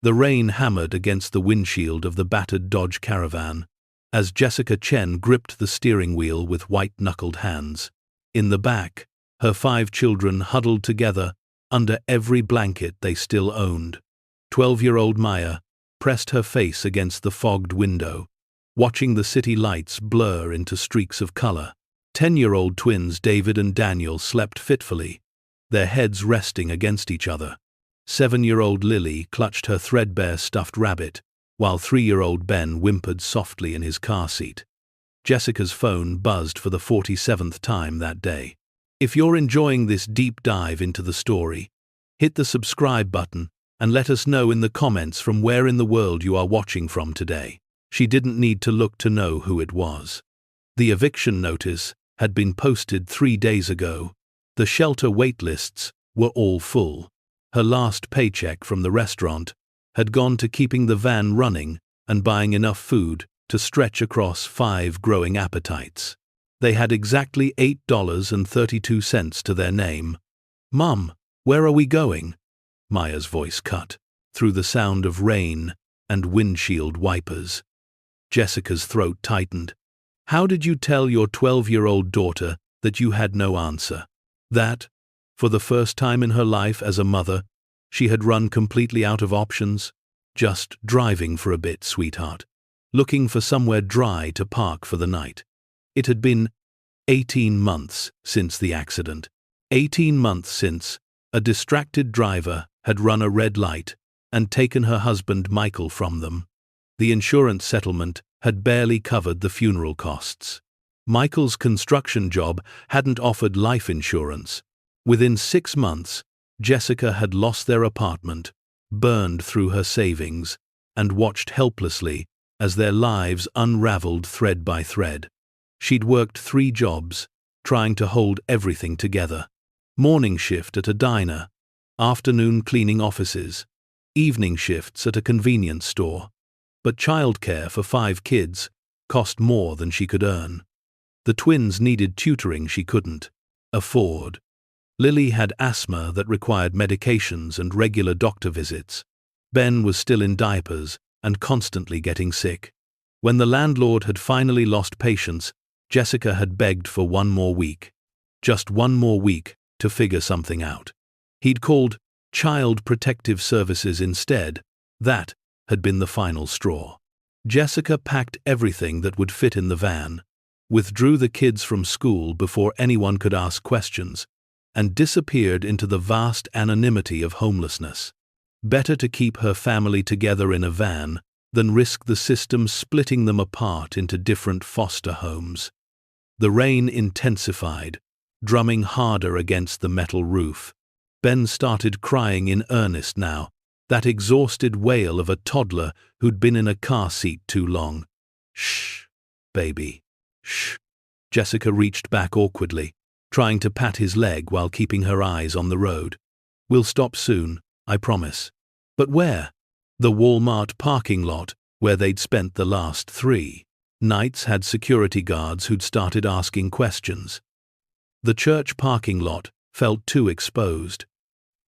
The rain hammered against the windshield of the battered Dodge Caravan, as Jessica Chen gripped the steering wheel with white-knuckled hands. In the back, her 5 children huddled together under every blanket they still owned. 12-year-old Maya pressed her face against the fogged window, watching the city lights blur into streaks of color. 10-year-old twins David and Daniel slept fitfully, their heads resting against each other. 7-year-old Lily clutched her threadbare stuffed rabbit, while 3-year-old Ben whimpered softly in his car seat. Jessica's phone buzzed for the 47th time that day. If you're enjoying this deep dive into the story, hit the subscribe button and let us know in the comments from where in the world you are watching from today. She didn't need to look to know who it was. The eviction notice had been posted 3 days ago. The shelter waitlists were all full. Her last paycheck from the restaurant had gone to keeping the van running and buying enough food to stretch across 5 growing appetites. They had exactly $8.32 to their name. "Mum, where are we going?" Maya's voice cut through the sound of rain and windshield wipers. Jessica's throat tightened. How did you tell your 12-year-old daughter that you had no answer? That, for the first time in her life as a mother, she had run completely out of options? Just driving for a bit, sweetheart. Looking for somewhere dry to park for the night. It had been 18 months since the accident. 18 months since a distracted driver had run a red light and taken her husband Michael from them. The insurance settlement had barely covered the funeral costs. Michael's construction job hadn't offered life insurance. Within 6 months, Jessica had lost their apartment, burned through her savings, and watched helplessly as their lives unraveled thread by thread. She'd worked 3 jobs, trying to hold everything together. Morning shift at a diner, afternoon cleaning offices, evening shifts at a convenience store. But childcare for 5 kids cost more than she could earn. The twins needed tutoring she couldn't afford. Lily had asthma that required medications and regular doctor visits. Ben was still in diapers and constantly getting sick. When the landlord had finally lost patience, Jessica had begged for 1 more week. Just 1 more week to figure something out. He'd called Child Protective Services instead. That had been the final straw. Jessica packed everything that would fit in the van, withdrew the kids from school before anyone could ask questions, and disappeared into the vast anonymity of homelessness. Better to keep her family together in a van than risk the system splitting them apart into different foster homes. The rain intensified, drumming harder against the metal roof. Ben started crying in earnest now, that exhausted wail of a toddler who'd been in a car seat too long. "Shh, baby. Shh." Jessica reached back awkwardly, trying to pat his leg while keeping her eyes on the road. "We'll stop soon, I promise." But where? The Walmart parking lot, where they'd spent the last 3 nights, had security guards who'd started asking questions. The church parking lot felt too exposed.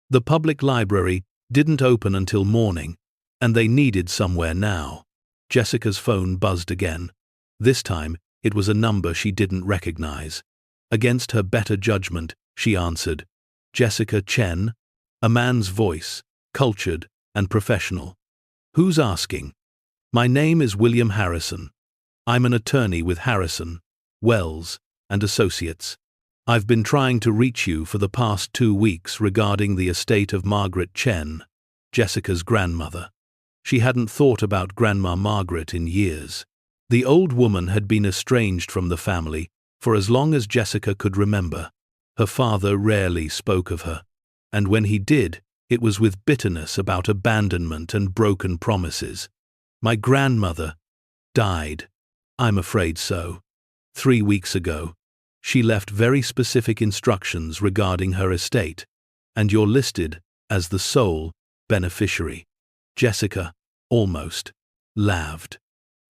The public library didn't open until morning, and they needed somewhere now. Jessica's phone buzzed again. This time, it was a number she didn't recognize. Against her better judgment, she answered. "Jessica Chen?" A man's voice, cultured and professional. "Who's asking?" "My name is William Harrison. I'm an attorney with Harrison, Wells, and Associates. I've been trying to reach you for the past 2 weeks regarding the estate of Margaret Chen, Jessica's grandmother." She hadn't thought about Grandma Margaret in years. The old woman had been estranged from the family for as long as Jessica could remember. Her father rarely spoke of her, and when he did, it was with bitterness about abandonment and broken promises. "My grandmother died." "I'm afraid so. 3 weeks ago. She left very specific instructions regarding her estate, and you're listed as the sole beneficiary." Jessica almost laughed.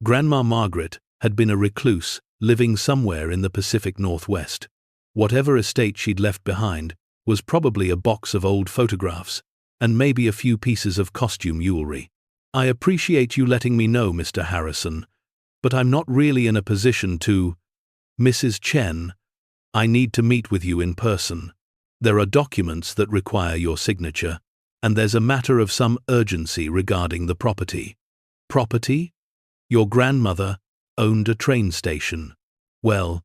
Grandma Margaret had been a recluse, living somewhere in the Pacific Northwest. Whatever estate she'd left behind was probably a box of old photographs, and maybe a few pieces of costume jewelry. I appreciate you letting me know, Mr. Harrison, but I'm not really in a position to. Mrs. Chen, I need to meet with you in person. There are documents that require your signature, and there's a matter of some urgency regarding the property. Property? Your grandmother owned a train station. Well,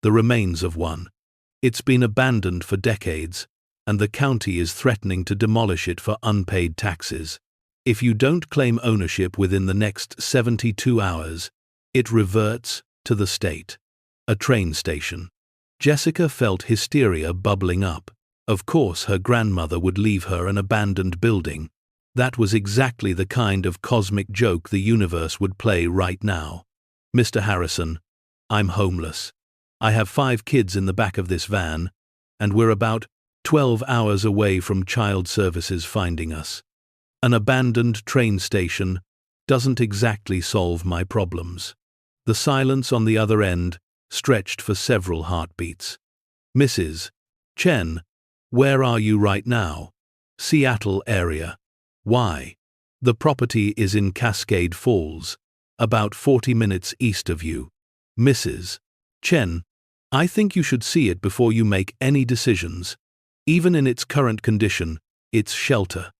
the remains of one. It's been abandoned for decades, and the county is threatening to demolish it for unpaid taxes. If you don't claim ownership within the next 72 hours, it reverts to the state. A train station. Jessica felt hysteria bubbling up. Of course her grandmother would leave her an abandoned building. That was exactly the kind of cosmic joke the universe would play right now. Mr. Harrison, I'm homeless. I have 5 kids in the back of this van, and we're about 12 hours away from child services finding us. An abandoned train station doesn't exactly solve my problems. The silence on the other end stretched for several heartbeats. Mrs. Chen, where are you right now? Seattle area. Why? The property is in Cascade Falls, about 40 minutes east of you. Mrs. Chen, I think you should see it before you make any decisions. Even in its current condition, it's shelter.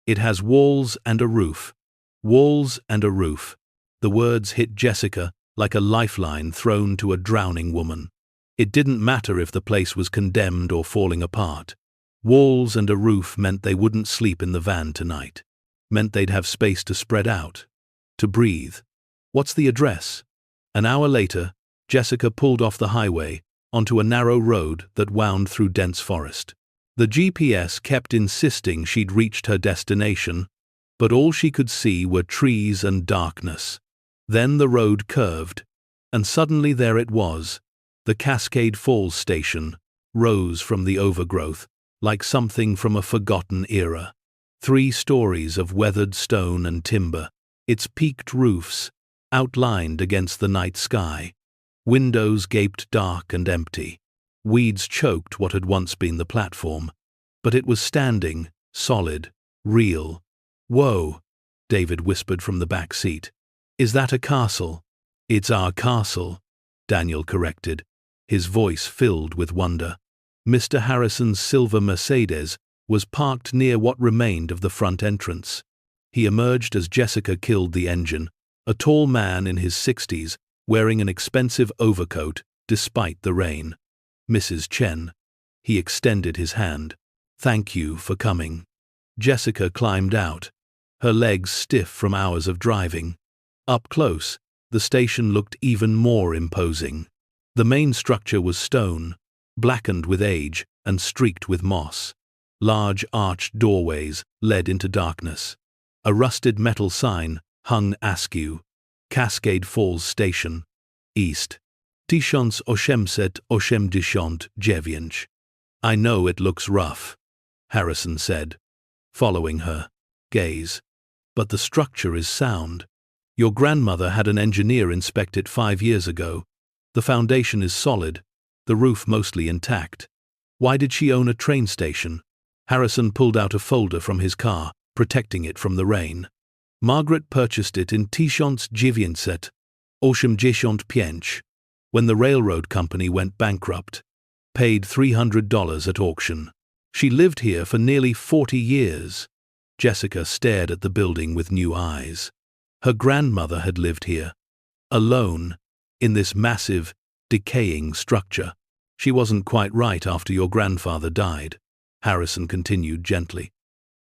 It has walls and a roof. Walls and a roof. The words hit Jessica like a lifeline thrown to a drowning woman. It didn't matter if the place was condemned or falling apart. Walls and a roof meant they wouldn't sleep in the van tonight. Meant they'd have space to spread out. To breathe. What's the address? An hour later, Jessica pulled off the highway onto a narrow road that wound through dense forest. The GPS kept insisting she'd reached her destination, but all she could see were trees and darkness. Then the road curved, and suddenly there it was. The Cascade Falls station rose from the overgrowth, like something from a forgotten era. 3 stories of weathered stone and timber, its peaked roofs outlined against the night sky. Windows gaped dark and empty. Weeds choked what had once been the platform. But it was standing, solid, real. Whoa, David whispered from the back seat. Is that a castle? It's our castle, Daniel corrected, his voice filled with wonder. Mr. Harrison's silver Mercedes was parked near what remained of the front entrance. He emerged as Jessica killed the engine, a tall man in his 60s, wearing an expensive overcoat despite the rain. Mrs. Chen. He extended his hand. Thank you for coming. Jessica climbed out, her legs stiff from hours of driving. Up close, the station looked even more imposing. The main structure was stone, blackened with age and streaked with moss. Large arched doorways led into darkness. A rusted metal sign hung askew. Cascade Falls Station. East. 1889. I know it looks rough, Harrison said, following her gaze. But the structure is sound. Your grandmother had an engineer inspect it 5 years ago. The foundation is solid, the roof mostly intact. Why did she own a train station? Harrison pulled out a folder from his car, protecting it from the rain. Margaret purchased it in 1985, when the railroad company went bankrupt. Paid $300 at auction. She lived here for nearly 40 years. Jessica stared at the building with new eyes. Her grandmother had lived here, alone, in this massive, decaying structure. She wasn't quite right after your grandfather died, Harrison continued gently.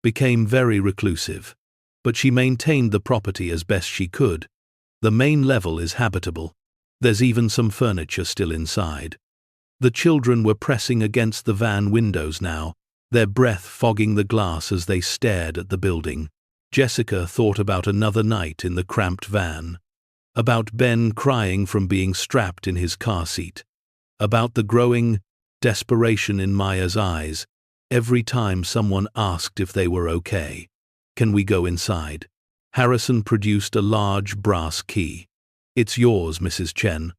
Became very reclusive. But she maintained the property as best she could. The main level is habitable. There's even some furniture still inside. The children were pressing against the van windows now, their breath fogging the glass as they stared at the building. Jessica thought about another night in the cramped van. About Ben crying from being strapped in his car seat. About the growing desperation in Maya's eyes every time someone asked if they were okay. Can we go inside? Harrison produced a large brass key. It's yours, Mrs. Chen,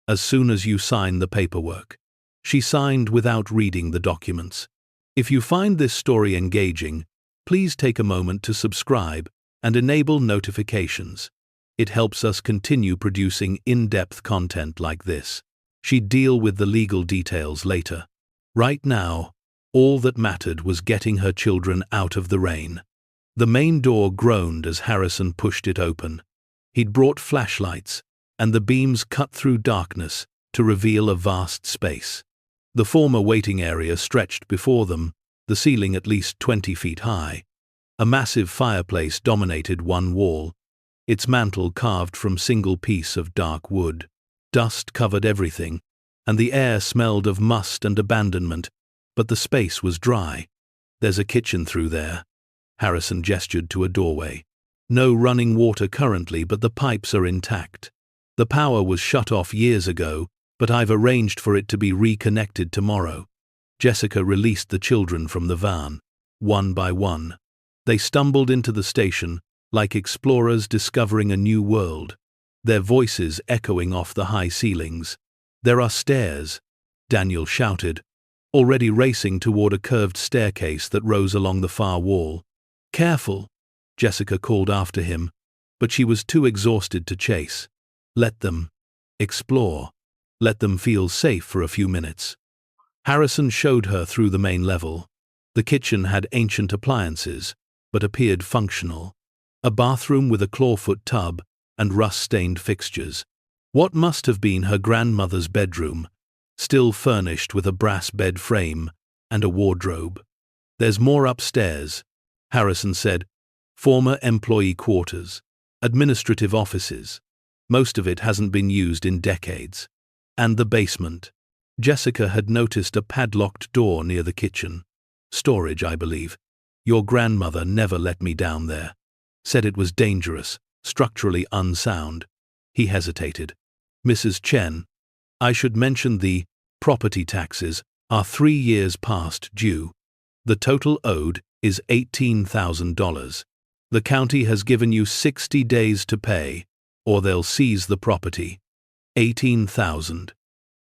as soon as you sign the paperwork. She signed without reading the documents. If you find this story engaging, Please take a moment to subscribe and enable notifications. It helps us continue producing in-depth content like this. She'd deal with the legal details later. Right now, all that mattered was getting her children out of the rain. The main door groaned as Harrison pushed it open. He'd brought flashlights, and the beams cut through darkness to reveal a vast space. The former waiting area stretched before them, the ceiling at least 20 feet high. A massive fireplace dominated one wall, its mantel carved from single piece of dark wood. Dust covered everything, and the air smelled of must and abandonment, but the space was dry. There's a kitchen through there. Harrison gestured to a doorway. No running water currently, but the pipes are intact. The power was shut off years ago, but I've arranged for it to be reconnected tomorrow. Jessica released the children from the van, one by one. They stumbled into the station, like explorers discovering a new world, their voices echoing off the high ceilings. "There are stairs," Daniel shouted, already racing toward a curved staircase that rose along the far wall. "Careful," Jessica called after him, but she was too exhausted to chase. Let them explore. Let them feel safe for a few minutes. Harrison showed her through the main level. The kitchen had ancient appliances, but appeared functional. A bathroom with a clawfoot tub and rust-stained fixtures. What must have been her grandmother's bedroom, still furnished with a brass bed frame and a wardrobe. "There's more upstairs," Harrison said. "Former employee quarters, administrative offices. Most of it hasn't been used in decades. And the basement." Jessica had noticed a padlocked door near the kitchen. "Storage, I believe. Your grandmother never let me down there. Said it was dangerous, structurally unsound." He hesitated. "Mrs. Chen, I should mention the property taxes are 3 years past due. The total owed is $18,000. The county has given you 60 days to pay, or they'll seize the property." 18,000.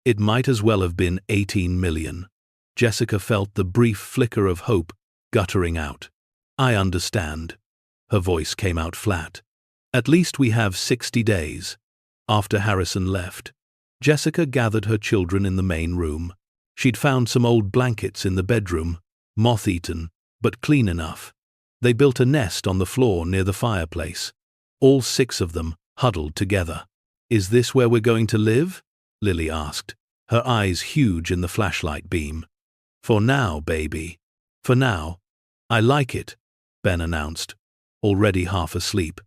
It might as well have been 18 million. Jessica felt the brief flicker of hope guttering out. "I understand." Her voice came out flat. "At least we have 60 days. After Harrison left, Jessica gathered her children in the main room. She'd found some old blankets in the bedroom, moth-eaten, but clean enough. They built a nest on the floor near the fireplace, all 6 of them huddled together. "Is this where we're going to live?" Lily asked, her eyes huge in the flashlight beam. "For now, baby. For now." "I like it," Ben announced, already half asleep.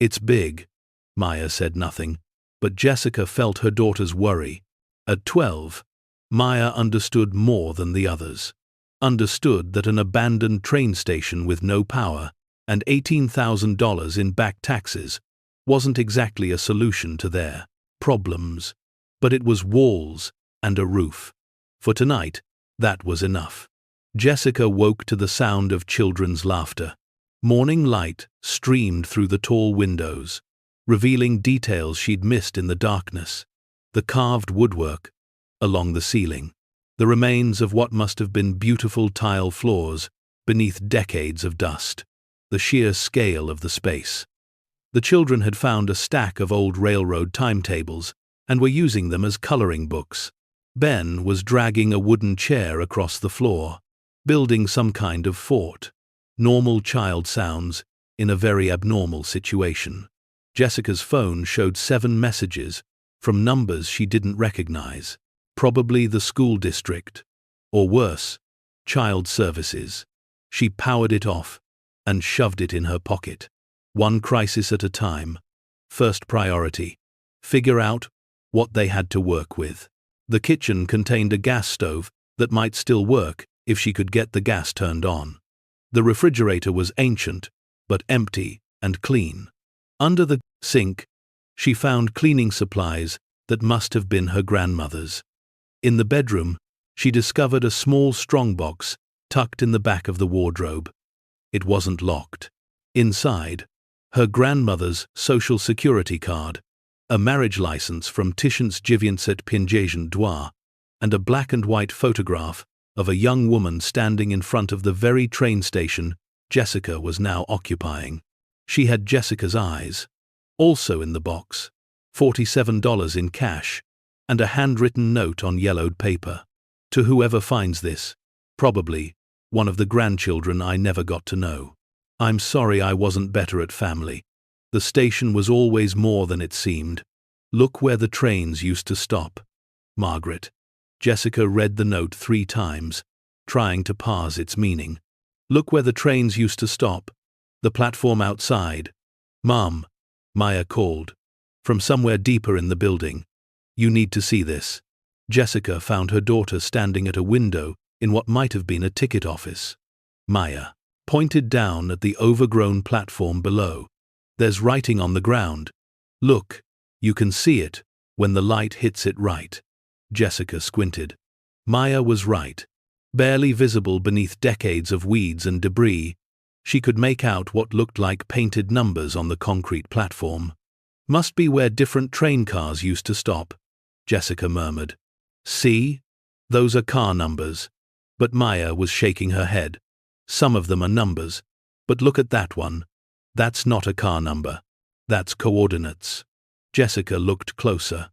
"It's big." Maya said nothing, but Jessica felt her daughter's worry. At 12, Maya understood more than the others. Understood that an abandoned train station with no power and $18,000 in back taxes wasn't exactly a solution to their problems, but it was walls and a roof. For tonight, that was enough. Jessica woke to the sound of children's laughter. Morning light streamed through the tall windows, revealing details she'd missed in the darkness. The carved woodwork along the ceiling, the remains of what must have been beautiful tile floors beneath decades of dust, the sheer scale of the space. The children had found a stack of old railroad timetables and were using them as coloring books. Ben was dragging a wooden chair across the floor, building some kind of fort. Normal child sounds in a very abnormal situation. Jessica's phone showed 7 messages from numbers she didn't recognize. Probably the school district, or worse, child services. She powered it off and shoved it in her pocket. One crisis at a time. First priority: figure out what they had to work with. The kitchen contained a gas stove that might still work if she could get the gas turned on. The refrigerator was ancient, but empty and clean. Under the sink, she found cleaning supplies that must have been her grandmother's. In the bedroom, she discovered a small strongbox tucked in the back of the wardrobe. It wasn't locked. Inside, her grandmother's social security card, a marriage license from Tishant's Jivianset Pinjajan Dwa, and a black and white photograph of a young woman standing in front of the very train station Jessica was now occupying. She had Jessica's eyes. Also in the box, $47 in cash, and a handwritten note on yellowed paper. To whoever finds this, probably one of the grandchildren I never got to know. I'm sorry I wasn't better at family. The station was always more than it seemed. Look where the trains used to stop. Margaret. Jessica read the note 3 times, trying to parse its meaning. Look where the trains used to stop. The platform outside. Mom, Maya called. From somewhere deeper in the building. You need to see this. Jessica found her daughter standing at a window in what might have been a ticket office. Maya pointed down at the overgrown platform below. There's writing on the ground. Look, you can see it when the light hits it right. Jessica squinted. Maya was right. Barely visible beneath decades of weeds and debris, she could make out what looked like painted numbers on the concrete platform. Must be where different train cars used to stop, Jessica murmured. See? Those are car numbers. But Maya was shaking her head. Some of them are numbers. But look at that one. That's not a car number. That's coordinates. Jessica looked closer.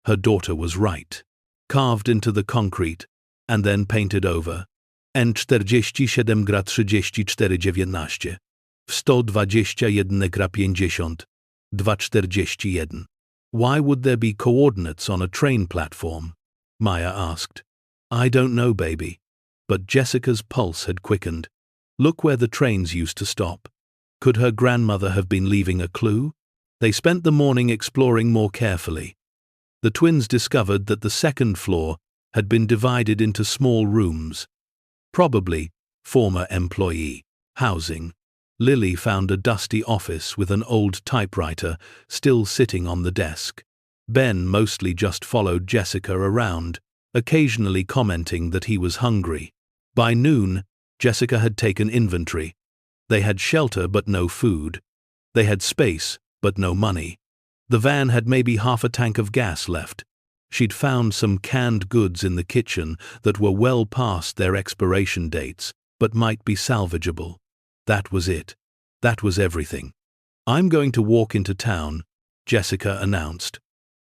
Her daughter was right. Carved into the concrete, and then painted over. N47-34-19. W 121-50. 241. Why would there be coordinates on a train platform? Maya asked. I don't know, baby. But Jessica's pulse had quickened. Look where the trains used to stop. Could her grandmother have been leaving a clue? They spent the morning exploring more carefully. The twins discovered that the second floor had been divided into small rooms. Probably former employee housing. Lily found a dusty office with an old typewriter still sitting on the desk. Ben mostly just followed Jessica around, occasionally commenting that he was hungry. By noon, Jessica had taken inventory. They had shelter but no food. They had space but no money. The van had maybe half a tank of gas left. She'd found some canned goods in the kitchen that were well past their expiration dates, but might be salvageable. That was it. That was everything. I'm going to walk into town, Jessica announced.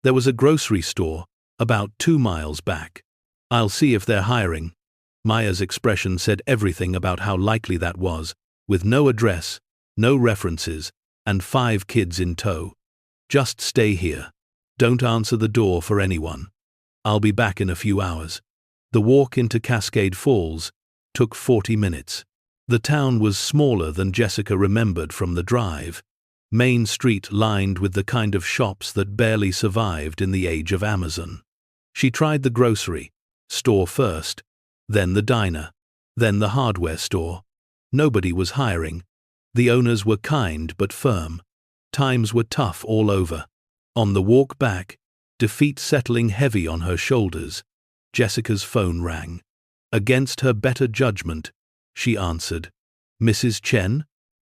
There was a grocery store about 2 miles back. I'll see if they're hiring. Maya's expression said everything about how likely that was, with no address, no references, and 5 kids in tow. Just stay here. Don't answer the door for anyone. I'll be back in a few hours. The walk into Cascade Falls took 40 minutes. The town was smaller than Jessica remembered from the drive. Main Street lined with the kind of shops that barely survived in the age of Amazon. She tried the grocery store first, then the diner, then the hardware store. Nobody was hiring. The owners were kind but firm. Times were tough all over. On the walk back, defeat settling heavy on her shoulders, Jessica's phone rang. Against her better judgment, she answered. Mrs. Chen?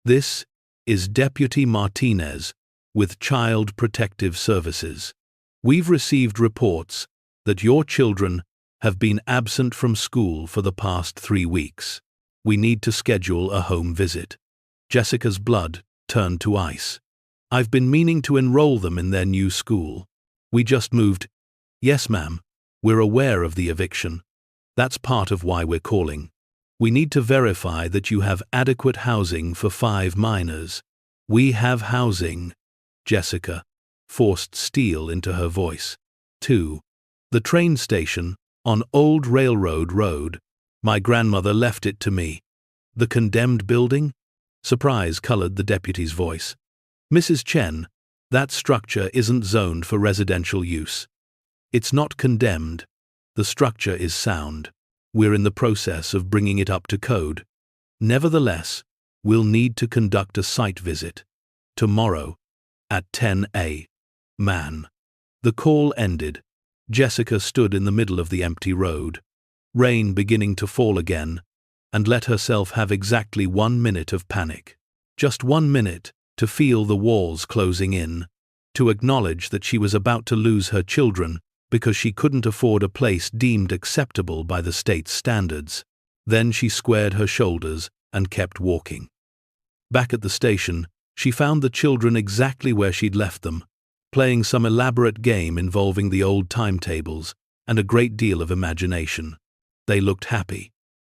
This is Deputy Martinez with Child Protective Services. We've received reports that your children have been absent from school for the past 3 weeks. We need to schedule a home visit. Jessica's blood turned to ice. I've been meaning to enroll them in their new school. We just moved. Yes, ma'am. We're aware of the eviction. That's part of why we're calling. We need to verify that you have adequate housing for 5 minors. We have housing. Jessica forced steel into her voice. 2. The train station on Old Railroad Road. My grandmother left it to me. The condemned building? Surprise colored the deputy's voice. Mrs. Chen, that structure isn't zoned for residential use. It's not condemned. The structure is sound. We're in the process of bringing it up to code. Nevertheless, we'll need to conduct a site visit. Tomorrow, at 10 a.m. The call ended. Jessica stood in the middle of the empty road. Rain beginning to fall again, and let herself have exactly 1 minute of panic. Just 1 minute to feel the walls closing in, to acknowledge that she was about to lose her children because she couldn't afford a place deemed acceptable by the state's standards. Then she squared her shoulders and kept walking. Back at the station, she found the children exactly where she'd left them, playing some elaborate game involving the old timetables and a great deal of imagination. They looked happy.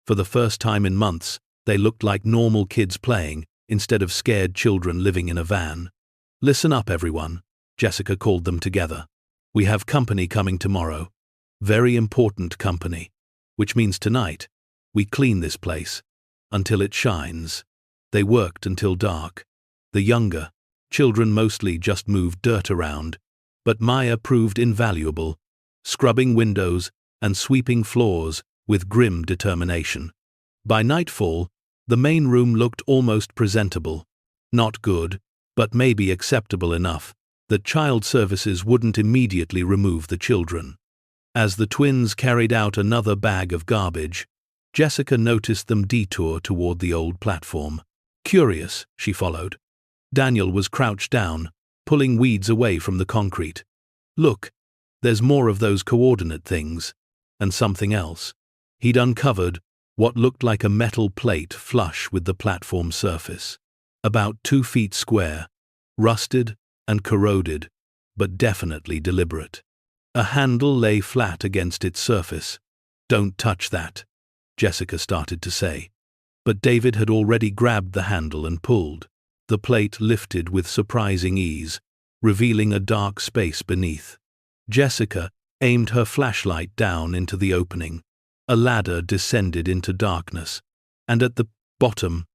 For the first time in months, they looked like normal kids playing, instead of scared children living in a van. "Listen up, everyone," Jessica called them together. "We have company coming tomorrow. Very important company. Which means tonight, we clean this place until it shines." They worked until dark. The younger children mostly just moved dirt around, but Maya proved invaluable, scrubbing windows and sweeping floors with grim determination. By nightfall, the main room looked almost presentable. Not good, but maybe acceptable enough that child services wouldn't immediately remove the children. As the twins carried out another bag of garbage, Jessica noticed them detour toward the old platform. Curious, she followed. Daniel was crouched down, pulling weeds away from the concrete. "Look, there's more of those coordinate things. And something else." He'd uncovered what looked like a metal plate flush with the platform surface. About 2 feet square, rusted and corroded, but definitely deliberate. A handle lay flat against its surface. "Don't touch that," Jessica started to say. But David had already grabbed the handle and pulled. The plate lifted with surprising ease, revealing a dark space beneath. Jessica aimed her flashlight down into the opening. A ladder descended into darkness, and at the bottom,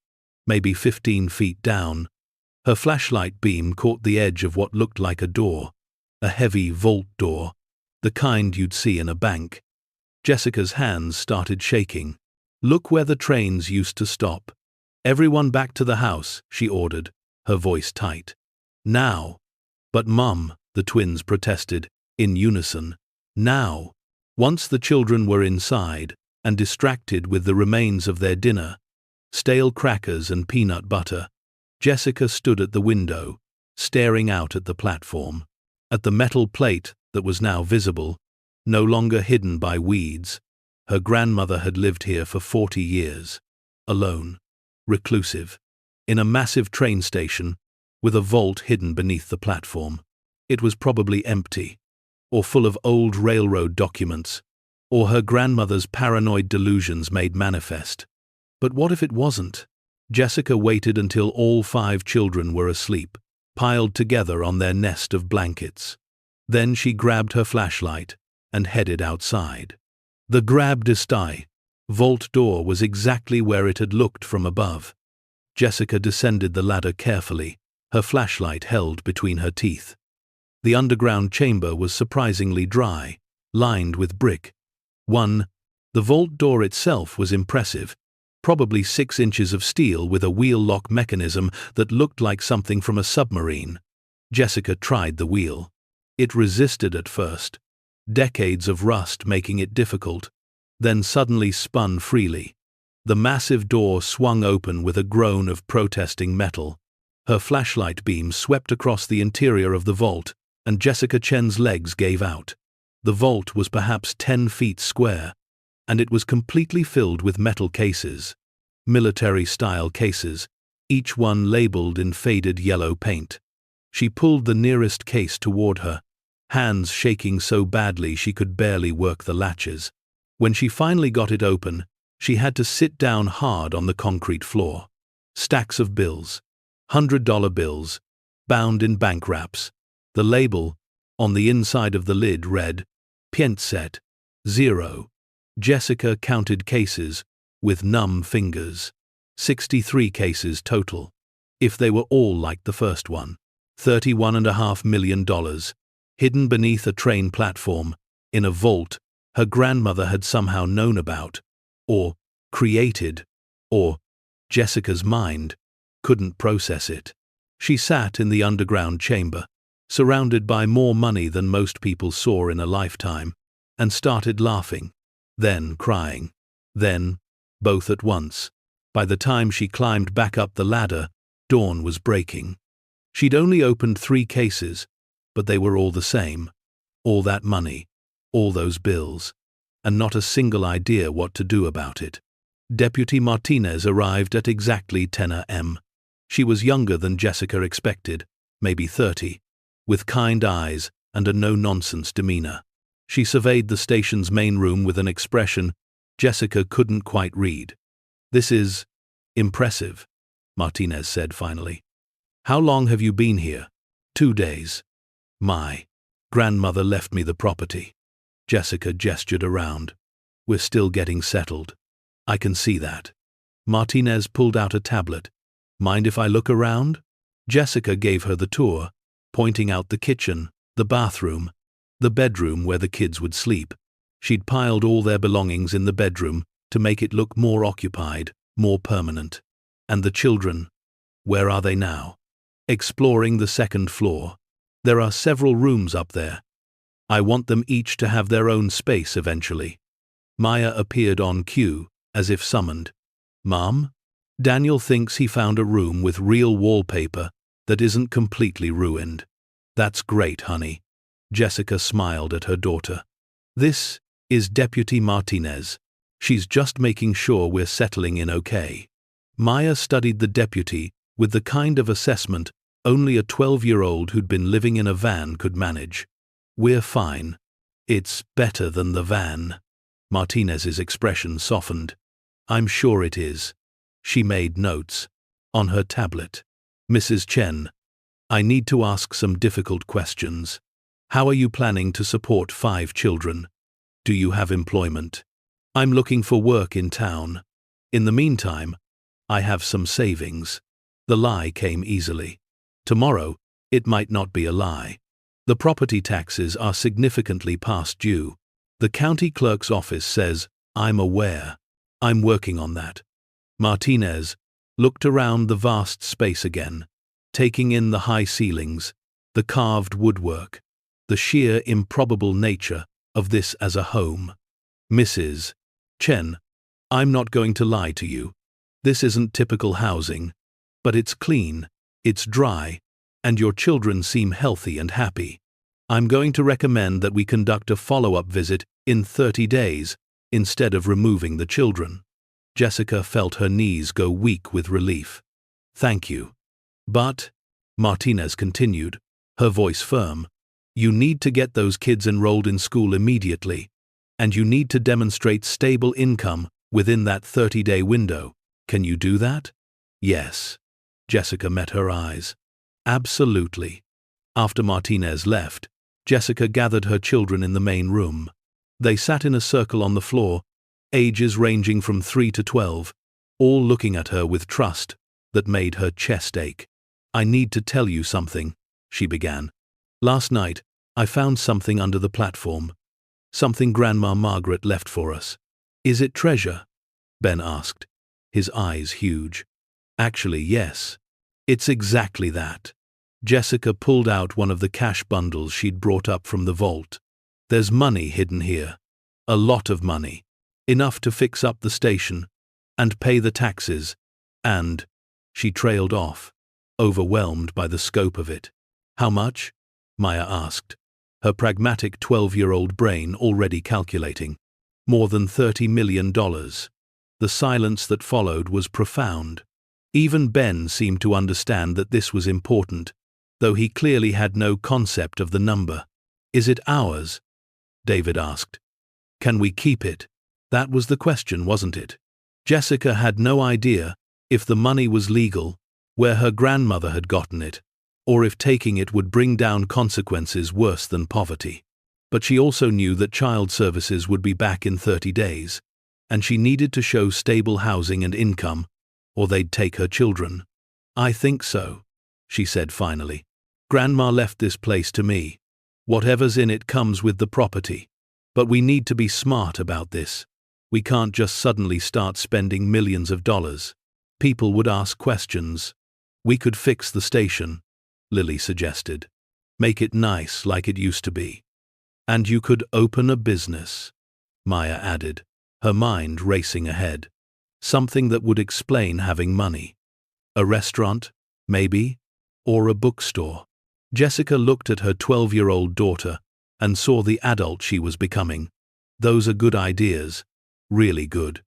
maybe 15 feet down, her flashlight beam caught the edge of what looked like a door, a heavy vault door, the kind you'd see in a bank. Jessica's hands started shaking. "Look where the trains used to stop. Everyone back to the house," she ordered, her voice tight. "Now." "But Mum," the twins protested, in unison. "Now." Once the children were inside, and distracted with the remains of their dinner, stale crackers and peanut butter, Jessica stood at the window, staring out at the platform, at the metal plate that was now visible, no longer hidden by weeds. Her grandmother had lived here for 40 years, alone, reclusive, in a massive train station, with a vault hidden beneath the platform. It was probably empty, or full of old railroad documents, or her grandmother's paranoid delusions made manifest. But what if it wasn't? Jessica waited until all 5 children were asleep, piled together on their nest of blankets. Then she grabbed her flashlight and headed outside. The grab-de-stye vault door was exactly where it had looked from above. Jessica descended the ladder carefully, her flashlight held between her teeth. The underground chamber was surprisingly dry, lined with brick. The vault door itself was impressive, probably 6 inches of steel with a wheel lock mechanism that looked like something from a submarine. Jessica tried the wheel. It resisted at first, decades of rust making it difficult, then suddenly spun freely. The massive door swung open with a groan of protesting metal. Her flashlight beam swept across the interior of the vault, and Jessica Chen's legs gave out. The vault was perhaps 10 feet square, and it was completely filled with metal cases. Military-style cases, each one labeled in faded yellow paint. She pulled the nearest case toward her, hands shaking so badly she could barely work the latches. When she finally got it open, she had to sit down hard on the concrete floor. Stacks of bills, $100 bills, bound in bank wraps. The label on the inside of the lid read, "Pienset, 0. Jessica counted cases with numb fingers. 63 cases total. If they were all like the first one. $31.5 million, hidden beneath a train platform, in a vault her grandmother had somehow known about, or created, or Jessica's mind couldn't process it. She sat in the underground chamber, surrounded by more money than most people saw in a lifetime, and started laughing, then crying, then both at once. By the time she climbed back up the ladder, dawn was breaking. She'd only opened 3 cases, but they were all the same. All that money, all those bills, and not a single idea what to do about it. Deputy Martinez arrived at exactly 10 a.m. She was younger than Jessica expected, maybe 30, with kind eyes and a no-nonsense demeanor. She surveyed the station's main room with an expression Jessica couldn't quite read. "This is impressive," Martinez said finally. "How long have you been here?" "2 days. My grandmother left me the property." Jessica gestured around. "We're still getting settled." "I can see that." Martinez pulled out a tablet. "Mind if I look around?" Jessica gave her the tour, pointing out the kitchen, the bathroom, the bedroom where the kids would sleep. She'd piled all their belongings in the bedroom to make it look more occupied, more permanent. "And the children, where are they now?" "Exploring the second floor. There are several rooms up there. I want them each to have their own space eventually." Maya appeared on cue, as if summoned. "Mom? Daniel thinks he found a room with real wallpaper that isn't completely ruined." "That's great, honey." Jessica smiled at her daughter. "This is Deputy Martinez. She's just making sure we're settling in okay." Maya studied the deputy with the kind of assessment only a 12-year-old who'd been living in a van could manage. "We're fine. It's better than the van." Martinez's expression softened. "I'm sure it is." She made notes on her tablet. "Mrs. Chen, I need to ask some difficult questions. How are you planning to support 5 children? Do you have employment?" "I'm looking for work in town. In the meantime, I have some savings." The lie came easily. "Tomorrow, it might not be a lie. The property taxes are significantly past due. The county clerk's office says, I'm aware. I'm working on that." Martinez looked around the vast space again, taking in the high ceilings, the carved woodwork, the sheer improbable nature of this as a home. "Mrs. Chen, I'm not going to lie to you. This isn't typical housing, but it's clean, it's dry, and your children seem healthy and happy. I'm going to recommend that we conduct a follow-up visit in 30 days instead of removing the children." Jessica felt her knees go weak with relief. "Thank you. But," Martinez continued, her voice firm, "you need to get those kids enrolled in school immediately, and you need to demonstrate stable income within that 30-day window. Can you do that?" "Yes." Jessica met her eyes. "Absolutely." After Martinez left, Jessica gathered her children in the main room. They sat in a circle on the floor, ages ranging from 3 to 12, all looking at her with trust that made her chest ache. "I need to tell you something," she began. "Last night, I found something under the platform. Something Grandma Margaret left for us." "Is it treasure?" Ben asked, his eyes huge. "Actually, yes. It's exactly that." Jessica pulled out one of the cash bundles she'd brought up from the vault. "There's money hidden here. A lot of money. Enough to fix up the station and pay the taxes, and—" She trailed off, overwhelmed by the scope of it. "How much?" Maya asked, her pragmatic 12-year-old brain already calculating. "More than $30 million. The silence that followed was profound. Even Ben seemed to understand that this was important, though he clearly had no concept of the number. "Is it ours?" David asked. "Can we keep it?" That was the question, wasn't it? Jessica had no idea if the money was legal, where her grandmother had gotten it, or if taking it would bring down consequences worse than poverty. But she also knew that child services would be back in 30 days, and she needed to show stable housing and income, or they'd take her children. "I think so," she said finally. "Grandma left this place to me. Whatever's in it comes with the property. But we need to be smart about this. We can't just suddenly start spending millions of dollars. People would ask questions." "We could fix the station," Lily suggested. "Make it nice like it used to be. And you could open a business," Maya added, her mind racing ahead. "Something that would explain having money. A restaurant, maybe, or a bookstore." Jessica looked at her 12-year-old daughter and saw the adult she was becoming. "Those are good ideas. Really good."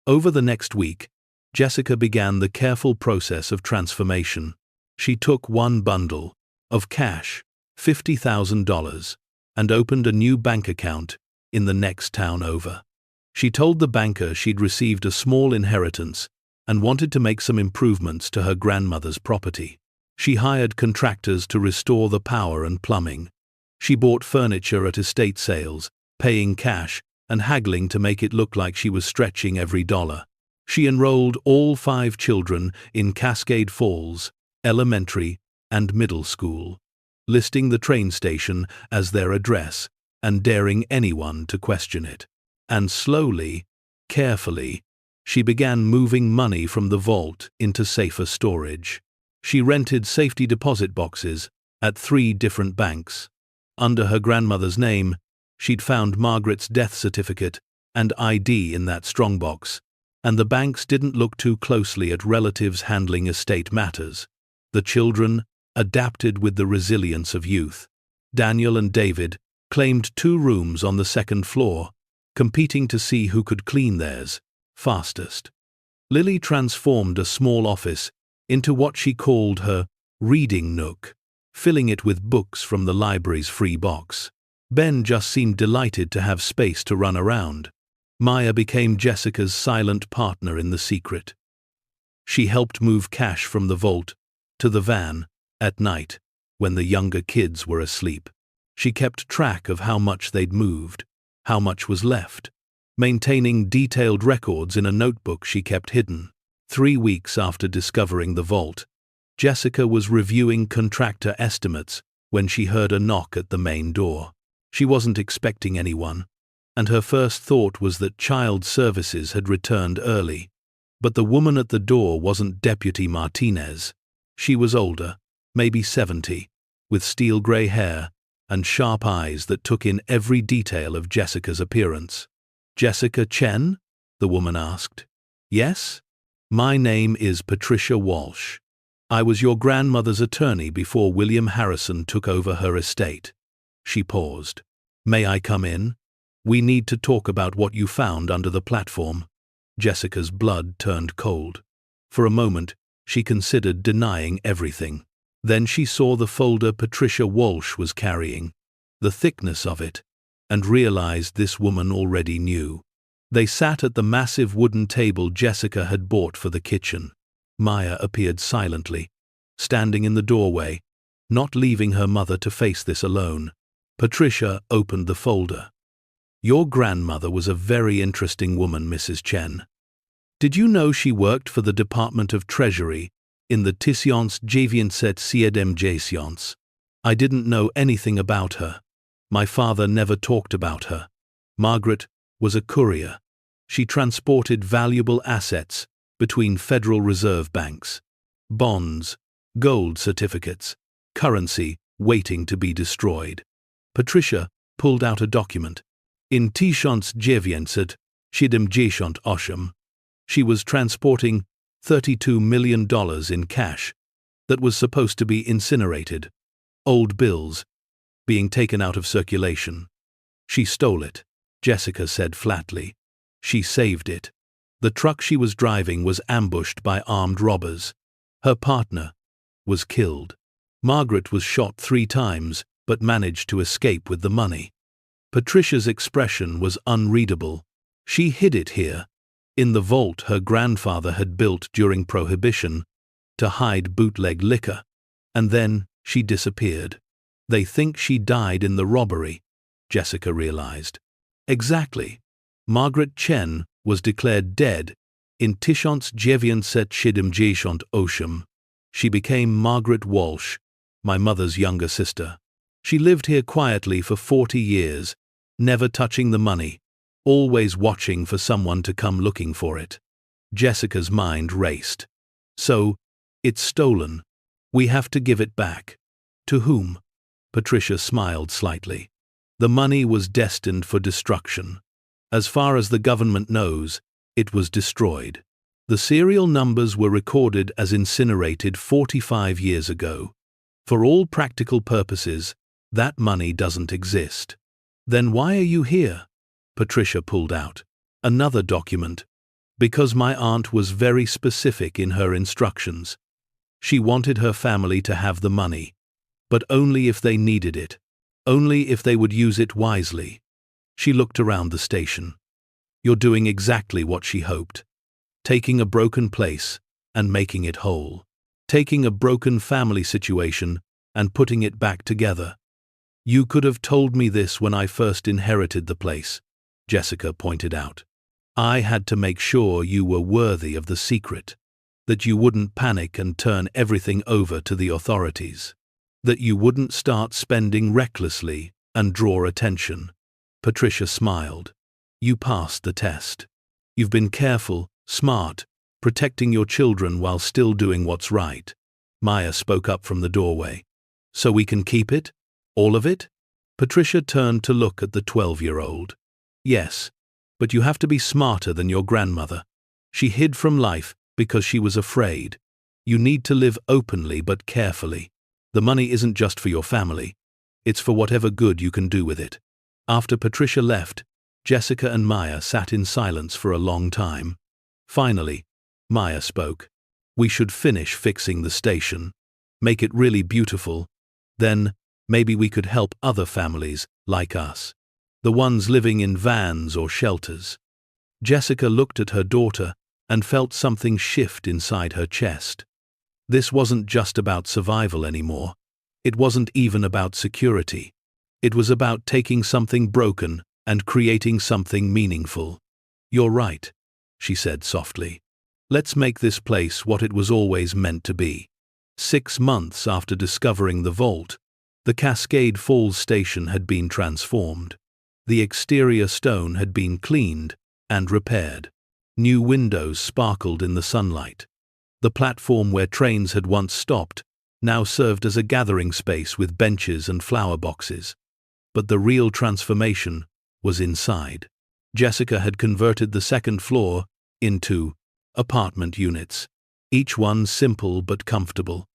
Over the next week, Jessica began the careful process of transformation. She took one bundle of cash, $50,000, and opened a new bank account in the next town over. She told the banker she'd received a small inheritance and wanted to make some improvements to her grandmother's property. She hired contractors to restore the power and plumbing. She bought furniture at estate sales, paying cash and haggling to make it look like she was stretching every dollar. She enrolled all 5 children in Cascade Falls Elementary and Middle School, listing the train station as their address and daring anyone to question it. And slowly, carefully, she began moving money from the vault into safer storage. She rented safety deposit boxes at 3 different banks. Under her grandmother's name, she'd found Margaret's death certificate and ID in that strongbox, and the banks didn't look too closely at relatives handling estate matters. The children adapted with the resilience of youth. Daniel and David claimed 2 rooms on the 2nd floor, competing to see who could clean theirs fastest. Lily transformed a small office into what she called her reading nook, filling it with books from the library's free box. Ben just seemed delighted to have space to run around. Maya became Jessica's silent partner in the secret. She helped move cash from the vault to the van at night when the younger kids were asleep. She kept track of how much they'd moved, how much was left, maintaining detailed records in a notebook she kept hidden. 3 weeks after discovering the vault, Jessica was reviewing contractor estimates when she heard a knock at the main door. She wasn't expecting anyone, and her first thought was that child services had returned early. But the woman at the door wasn't Deputy Martinez. She was older, maybe 70, with steel-gray hair and sharp eyes that took in every detail of Jessica's appearance. "Jessica Chen?" the woman asked. "Yes? My name is Patricia Walsh. I was your grandmother's attorney before William Harrison took over her estate." She paused. "May I come in? We need to talk about what you found under the platform." Jessica's blood turned cold. For a moment, she considered denying everything. Then she saw the folder Patricia Walsh was carrying, the thickness of it, and realized this woman already knew. They sat at the massive wooden table Jessica had bought for the kitchen. Maya appeared silently, standing in the doorway, not leaving her mother to face this alone. Patricia opened the folder. "Your grandmother was a very interesting woman, Mrs. Chen. Did you know she worked for the Department of Treasury in the Tiscience Javienset Siedem. I didn't know anything about her. My father never talked about her. Margaret was a courier. She transported valuable assets between Federal Reserve banks, bonds, gold certificates, currency waiting to be destroyed." Patricia pulled out a document. "In Tiscience Javienset Siedem. She was transporting $32 million in cash that was supposed to be incinerated. Old bills being taken out of circulation. She stole it," Jessica said flatly. "She saved it. The truck she was driving was ambushed by armed robbers. Her partner was killed. Margaret was shot 3 times but managed to escape with the money." Patricia's expression was unreadable. She hid it here, in the vault her grandfather had built during Prohibition to hide bootleg liquor, and then she disappeared. "They think she died in the robbery," Jessica realized. Exactly. Margaret Chen was declared dead in Tiscience Javienset Siedem. She became Margaret Walsh, my mother's younger sister. She lived here quietly for 40 years, never touching the money, always watching for someone to come looking for it. Jessica's mind raced. "So, it's stolen. We have to give it back. To whom?" Patricia smiled slightly. "The money was destined for destruction. As far as the government knows, it was destroyed. The serial numbers were recorded as incinerated 45 years ago. For all practical purposes, that money doesn't exist." "Then why are you here?" Patricia pulled out another document, Because my aunt was very specific in her instructions. She wanted her family to have the money, but only if they needed it, only if they would use it wisely. She looked around the station. You're doing exactly what she hoped. Taking a broken place and making it whole. Taking a broken family situation and putting it back together. You could have told me this when I first inherited the place, Jessica pointed out. I had to make sure you were worthy of the secret, that you wouldn't panic and turn everything over to the authorities, that you wouldn't start spending recklessly and draw attention. Patricia smiled. You passed the test. You've been careful, smart, protecting your children while still doing what's right. Maya spoke up from the doorway. So we can keep it? All of it? Patricia turned to look at the 12-year-old. Yes, but you have to be smarter than your grandmother. She hid from life because she was afraid. You need to live openly but carefully. The money isn't just for your family. It's for whatever good you can do with it. After Patricia left, Jessica and Maya sat in silence for a long time. Finally, Maya spoke. We should finish fixing the station. Make it really beautiful. Then, maybe we could help other families like us. The ones living in vans or shelters. Jessica looked at her daughter and felt something shift inside her chest. This wasn't just about survival anymore. It wasn't even about security. It was about taking something broken and creating something meaningful. You're right, she said softly. Let's make this place what it was always meant to be. 6 months after discovering the vault, the Cascade Falls station had been transformed. The exterior stone had been cleaned and repaired. New windows sparkled in the sunlight. The platform where trains had once stopped now served as a gathering space with benches and flower boxes. But the real transformation was inside. Jessica had converted the second floor into apartment units, each one simple but comfortable.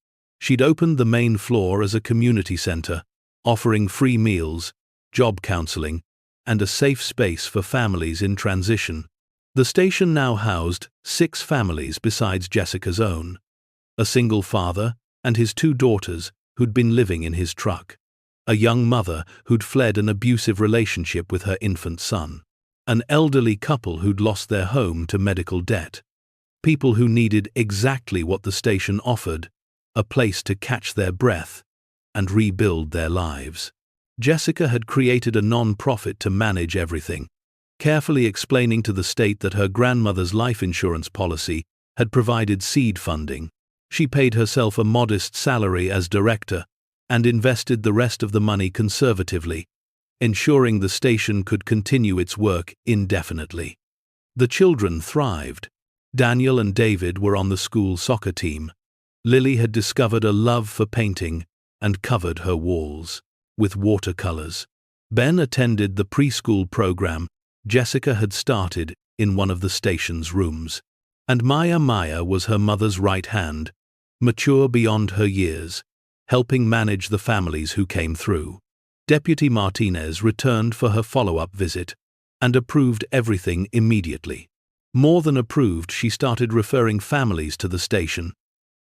She'd opened the main floor as a community center, offering free meals, job counseling, and a safe space for families in transition. The station now housed 6 families besides Jessica's own. A single father and his 2 daughters who'd been living in his truck. A young mother who'd fled an abusive relationship with her infant son. An elderly couple who'd lost their home to medical debt. People who needed exactly what the station offered, a place to catch their breath and rebuild their lives. Jessica had created a non-profit to manage everything, carefully explaining to the state that her grandmother's life insurance policy had provided seed funding. She paid herself a modest salary as director and invested the rest of the money conservatively, ensuring the station could continue its work indefinitely. The children thrived. Daniel and David were on the school soccer team. Lily had discovered a love for painting and covered her walls with watercolors. Ben attended the preschool program Jessica had started in one of the station's rooms. And Maya was her mother's right hand, mature beyond her years, helping manage the families who came through. Deputy Martinez returned for her follow-up visit and approved everything immediately. More than approved, she started referring families to the station,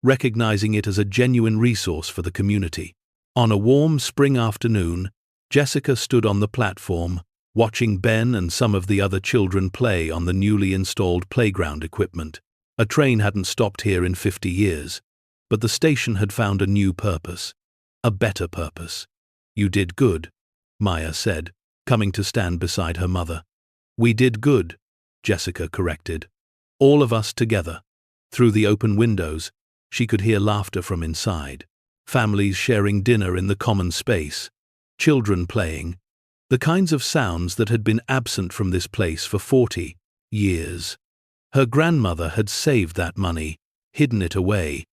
recognizing it as a genuine resource for the community. On a warm spring afternoon, Jessica stood on the platform, watching Ben and some of the other children play on the newly installed playground equipment. A train hadn't stopped here in 50 years, but the station had found a new purpose, a better purpose. You did good, Maya said, coming to stand beside her mother. We did good, Jessica corrected. All of us together. Through the open windows, she could hear laughter from inside. Families sharing dinner in the common space. Children playing. The kinds of sounds that had been absent from this place for 40 years. Her grandmother had saved that money, hidden it away,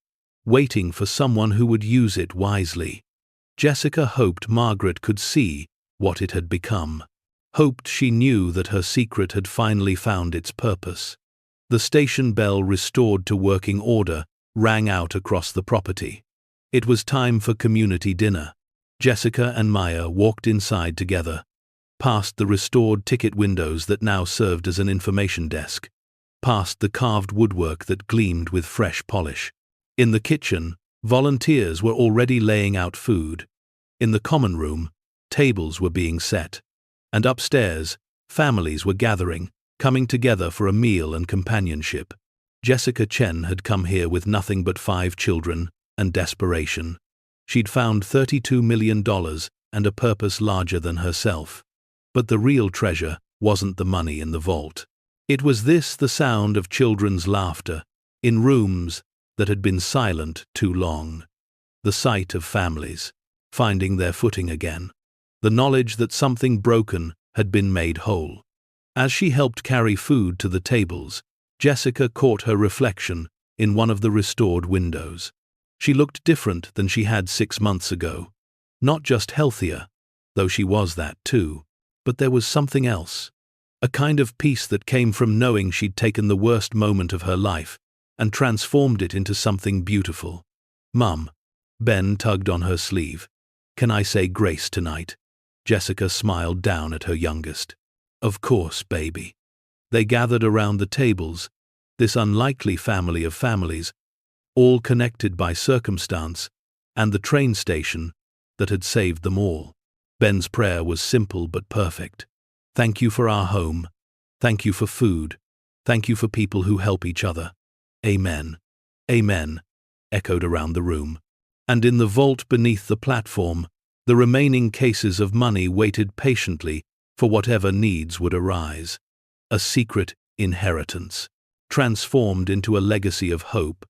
waiting for someone who would use it wisely. Jessica hoped Margaret could see what it had become. Hoped she knew that her secret had finally found its purpose. The station bell, restored to working order, rang out across the property. It was time for community dinner. Jessica and Maya walked inside together, past the restored ticket windows that now served as an information desk. past the carved woodwork that gleamed with fresh polish. In the kitchen, volunteers were already laying out food. In the common room, tables were being set. And upstairs, families were gathering, coming together for a meal and companionship. Jessica Chen had come here with nothing but 5 children and desperation. She'd found $32 million and a purpose larger than herself. But the real treasure wasn't the money in the vault. It was the sound of children's laughter in rooms that had been silent too long. The sight of families finding their footing again. The knowledge that something broken had been made whole. As she helped carry food to the tables, Jessica caught her reflection in one of the restored windows. She looked different than she had 6 months ago. Not just healthier, though she was that too, but there was something else. A kind of peace that came from knowing she'd taken the worst moment of her life and transformed it into something beautiful. "Mum," Ben tugged on her sleeve. "Can I say grace tonight?" Jessica smiled down at her youngest. "Of course, baby." They gathered around the tables, this unlikely family of families, all connected by circumstance, and the train station that had saved them all. Ben's prayer was simple but perfect. "Thank you for our home. Thank you for food. Thank you for people who help each other. Amen. Amen," echoed around the room. And in the vault beneath the platform, the remaining cases of money waited patiently for whatever needs would arise. A secret inheritance, transformed into a legacy of hope,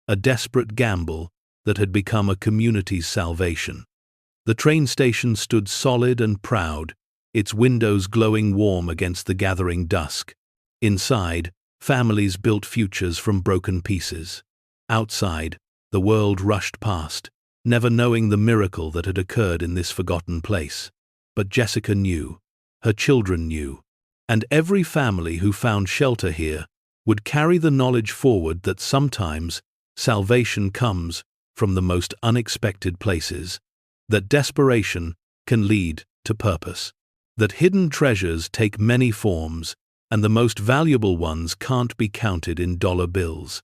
a desperate gamble that had become a community's salvation. The train station stood solid and proud, its windows glowing warm against the gathering dusk. Inside, families built futures from broken pieces. Outside, the world rushed past, never knowing the miracle that had occurred in this forgotten place. But Jessica knew, her children knew, and every family who found shelter here would carry the knowledge forward that sometimes salvation comes from the most unexpected places, that desperation can lead to purpose, that hidden treasures take many forms, and the most valuable ones can't be counted in dollar bills.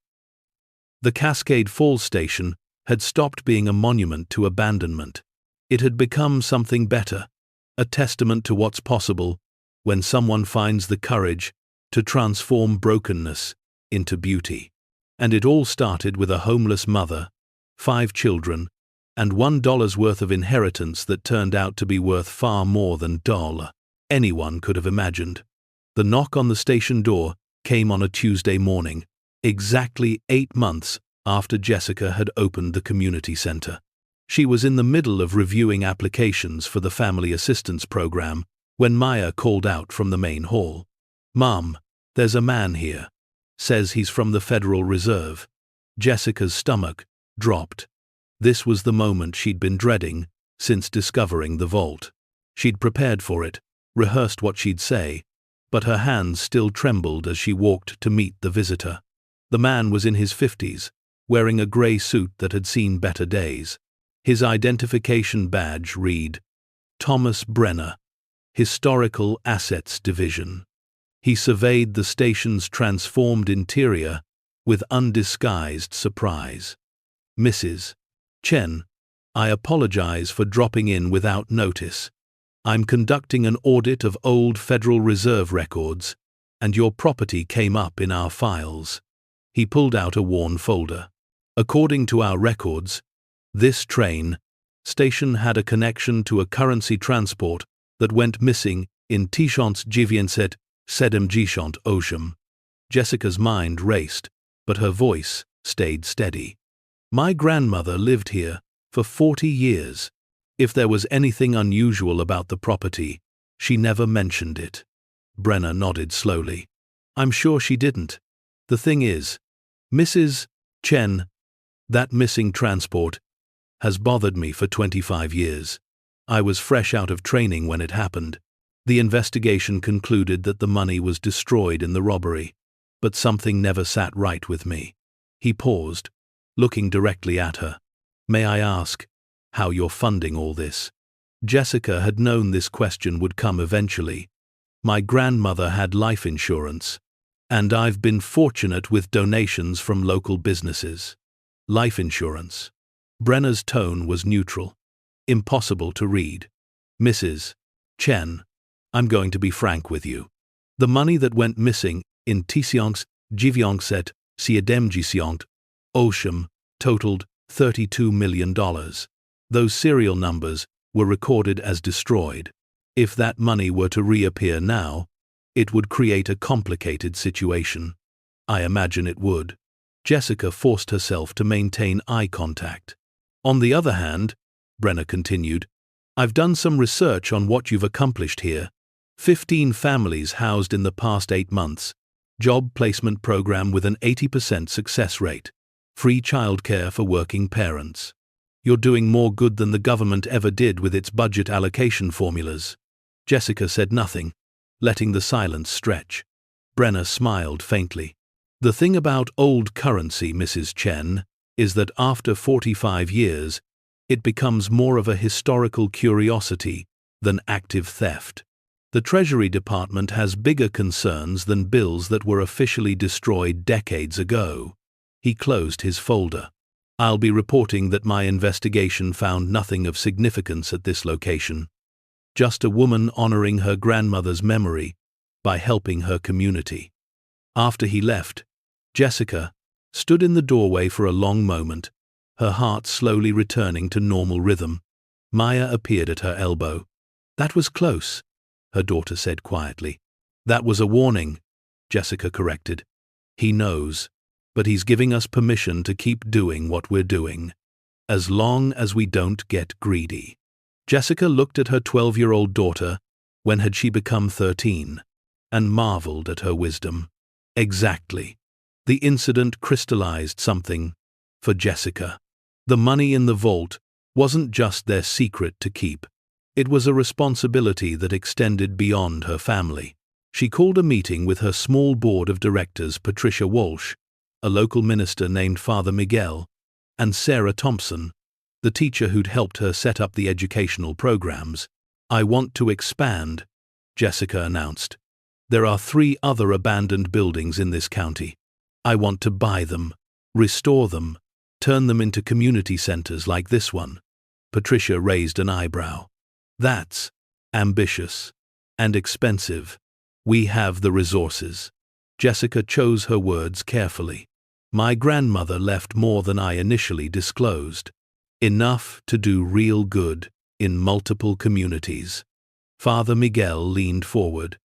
The Cascade Falls station had stopped being a monument to abandonment. It had become something better, a testament to what's possible when someone finds the courage to transform brokenness into beauty. And it all started with a homeless mother, 5 children, and $1 worth of inheritance that turned out to be worth far more than anyone could have imagined. The knock on the station door came on a Tuesday morning, exactly 8 months after Jessica had opened the community center. She was in the middle of reviewing applications for the Family Assistance Program when Maya called out from the main hall. "Mom, there's a man here. Says he's from the Federal Reserve." Jessica's stomach dropped. This was the moment she'd been dreading since discovering the vault. She'd prepared for it, rehearsed what she'd say, but her hands still trembled as she walked to meet the visitor. The man was in his 50s, wearing a grey suit that had seen better days. His identification badge read, "Thomas Brenner, Historical Assets Division." He surveyed the station's transformed interior with undisguised surprise. "Mrs. Chen, I apologize for dropping in without notice. I'm conducting an audit of old Federal Reserve records, and your property came up in our files." He pulled out a worn folder. "According to our records, this train station had a connection to a currency transport that went missing in Tishant Jivienset Sedem Gishant Osham." Jessica's mind raced, but her voice stayed steady. "My grandmother lived here for 40 years. If there was anything unusual about the property, she never mentioned it." Brenner nodded slowly. "I'm sure she didn't. The thing is, Mrs. Chen, that missing transport has bothered me for 25 years. I was fresh out of training when it happened. The investigation concluded that the money was destroyed in the robbery, but something never sat right with me." He paused, looking directly at her. "May I ask how you're funding all this?" Jessica had known this question would come eventually. "My grandmother had life insurance. And I've been fortunate with donations from local businesses. Life insurance. Brenna's tone was neutral. Impossible to read. Mrs. Chen, I'm going to be frank with you. The money that went missing in Tisiongs, Jivyongset, Siademjisiongt, Osham, totaled $32 million. Those serial numbers were recorded as destroyed. If that money were to reappear now, it would create a complicated situation. I imagine it would. Jessica forced herself to maintain eye contact. On the other hand, Brenna continued, I've done some research on what you've accomplished here. 15 families housed in the past 8 months. Job placement program with an 80% success rate. Free childcare for working parents. You're doing more good than the government ever did with its budget allocation formulas. Jessica said nothing, letting the silence stretch. Brenna smiled faintly. The thing about old currency, Mrs. Chen, is that after 45 years, it becomes more of a historical curiosity than active theft. The Treasury Department has bigger concerns than bills that were officially destroyed decades ago. He closed his folder. I'll be reporting that my investigation found nothing of significance at this location. Just a woman honoring her grandmother's memory by helping her community. After he left, Jessica stood in the doorway for a long moment, her heart slowly returning to normal rhythm. Maya appeared at her elbow. That was close, her daughter said quietly. That was a warning, Jessica corrected. He knows, but he's giving us permission to keep doing what we're doing, as long as we don't get greedy. Jessica looked at her 12-year-old daughter, when had she become 13, and marveled at her wisdom. Exactly. The incident crystallized something for Jessica. The money in the vault wasn't just their secret to keep. It was a responsibility that extended beyond her family. She called a meeting with her small board of directors, Patricia Walsh, a local minister named Father Miguel, and Sarah Thompson, the teacher who'd helped her set up the educational programs. I want to expand, Jessica announced. There are 3 other abandoned buildings in this county. I want to buy them, restore them, turn them into community centers like this one. Patricia raised an eyebrow. That's ambitious and expensive. We have the resources. Jessica chose her words carefully. My grandmother left more than I initially disclosed. Enough to do real good in multiple communities. Father Miguel leaned forward.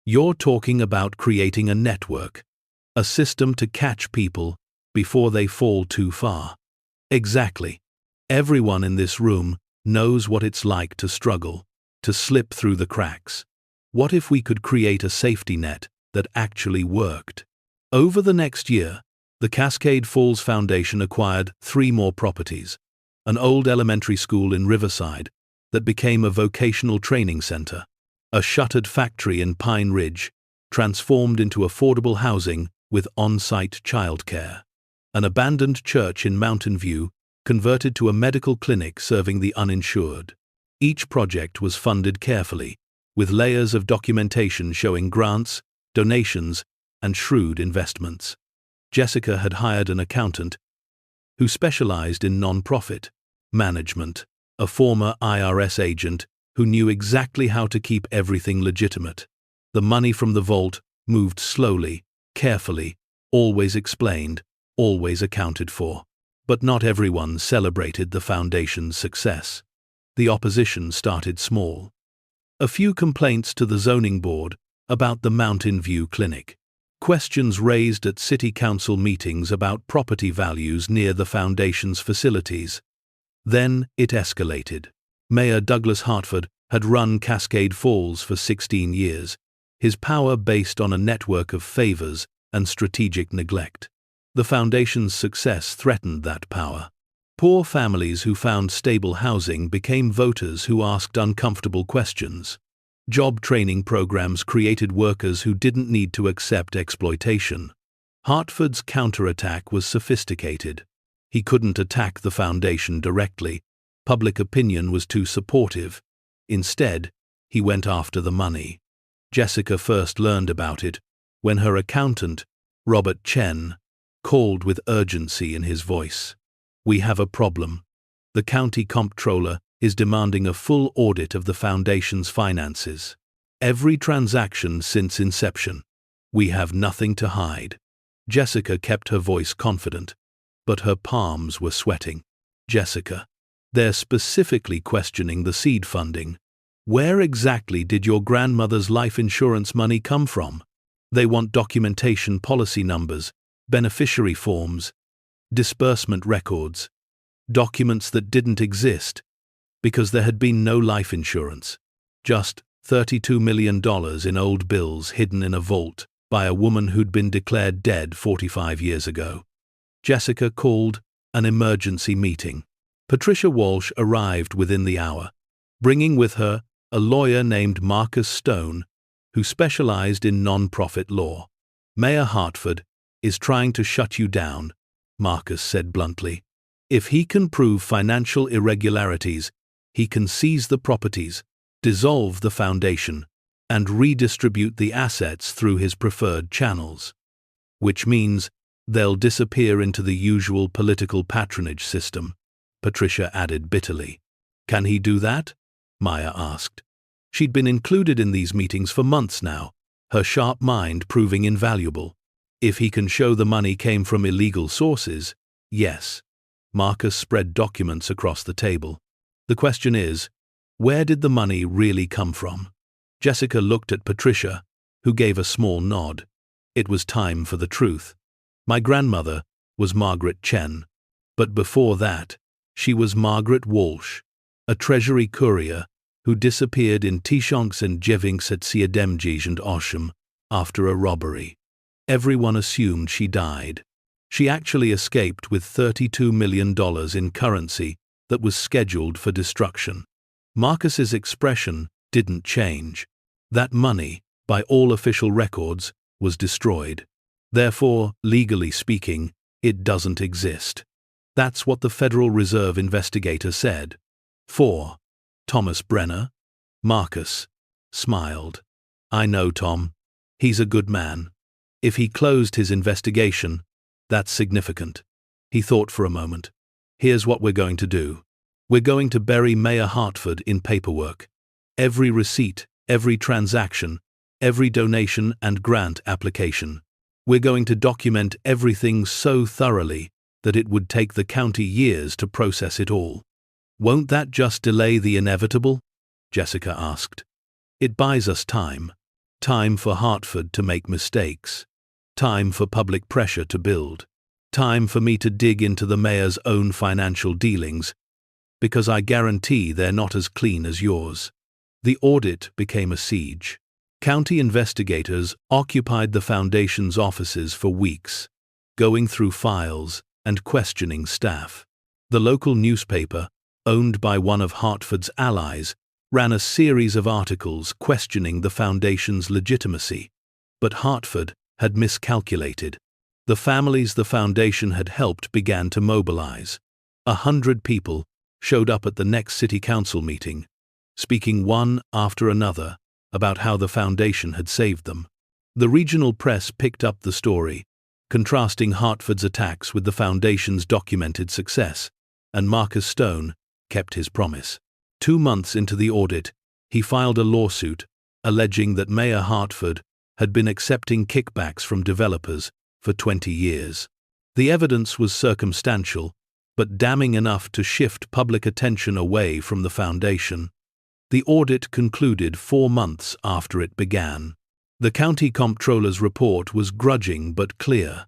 You're talking about creating a network, a system to catch people before they fall too far. Exactly. Everyone in this room knows what it's like to struggle, to slip through the cracks. What if we could create a safety net that actually worked? Over the next year, the Cascade Falls Foundation acquired 3 more properties. An old elementary school in Riverside that became a vocational training center, a shuttered factory in Pine Ridge, transformed into affordable housing with on-site childcare, an abandoned church in Mountain View, converted to a medical clinic serving the uninsured. Each project was funded carefully, with layers of documentation showing grants, donations, and shrewd investments. Jessica had hired an accountant who specialized in non-profit management, a former IRS agent who knew exactly how to keep everything legitimate. The money from the vault moved slowly, carefully, always explained, always accounted for. But not everyone celebrated the foundation's success. The opposition started small. A few complaints to the zoning board about the Mountain View Clinic. Questions raised at city council meetings about property values near the foundation's facilities. Then it escalated. Mayor Douglas Hartford had run Cascade Falls for 16 years, his power based on a network of favors and strategic neglect. The foundation's success threatened that power. Poor families who found stable housing became voters who asked uncomfortable questions. Job training programs created workers who didn't need to accept exploitation. Hartford's counterattack was sophisticated. He couldn't attack the foundation directly. Public opinion was too supportive. Instead, he went after the money. Jessica first learned about it when her accountant, Robert Chen, called with urgency in his voice. "We have a problem. The county comptroller is demanding a full audit of the foundation's finances. Every transaction since inception. We have nothing to hide." Jessica kept her voice confident, but her palms were sweating. "Jessica, they're specifically questioning the seed funding. Where exactly did your grandmother's life insurance money come from? They want documentation, policy numbers, beneficiary forms, disbursement records, documents that didn't exist, because there had been no life insurance. Just $32 million in old bills hidden in a vault by a woman who'd been declared dead 45 years ago." Jessica called an emergency meeting. Patricia Walsh arrived within the hour, bringing with her a lawyer named Marcus Stone, who specialized in non-profit law. "Mayor Hartford is trying to shut you down," Marcus said bluntly. "If he can prove financial irregularities, he can seize the properties, dissolve the foundation, and redistribute the assets through his preferred channels. Which means they'll disappear into the usual political patronage system," Patricia added bitterly. "Can he do that?" Maya asked. She'd been included in these meetings for months now, her sharp mind proving invaluable. "If he can show the money came from illegal sources, yes." Marcus spread documents across the table. "The question is, where did the money really come from?" Jessica looked at Patricia, who gave a small nod. It was time for the truth. "My grandmother was Margaret Chen, but before that, she was Margaret Walsh, a treasury courier who disappeared in Tishonks and Jevinks at Siademjij and Osham after a robbery. Everyone assumed she died. She actually escaped with $32 million in currency that was scheduled for destruction." Marcus's expression didn't change. That money, by all official records, was destroyed. Therefore, legally speaking, it doesn't exist. That's what the Federal Reserve investigator said. 4. Thomas Brenner? Marcus smiled. "I know Tom. He's a good man. If he closed his investigation, that's significant." He thought for a moment. "Here's what we're going to do. We're going to bury Mayor Hartford in paperwork. Every receipt, every transaction, every donation and grant application. We're going to document everything so thoroughly that it would take the county years to process it all." "Won't that just delay the inevitable?" Jessica asked. "It buys us time. Time for Hartford to make mistakes. Time for public pressure to build. Time for me to dig into the mayor's own financial dealings, because I guarantee they're not as clean as yours." The audit became a siege. County investigators occupied the foundation's offices for weeks, going through files and questioning staff. The local newspaper, owned by one of Hartford's allies, ran a series of articles questioning the foundation's legitimacy. But Hartford had miscalculated. The families the foundation had helped began to mobilize. 100 people showed up at the next city council meeting, speaking one after another about how the foundation had saved them. The regional press picked up the story, contrasting Hartford's attacks with the foundation's documented success, and Marcus Stone kept his promise. 2 months into the audit, he filed a lawsuit alleging that Mayor Hartford had been accepting kickbacks from developers for 20 years. The evidence was circumstantial, but damning enough to shift public attention away from the foundation. The audit concluded 4 months after it began. The county comptroller's report was grudging but clear.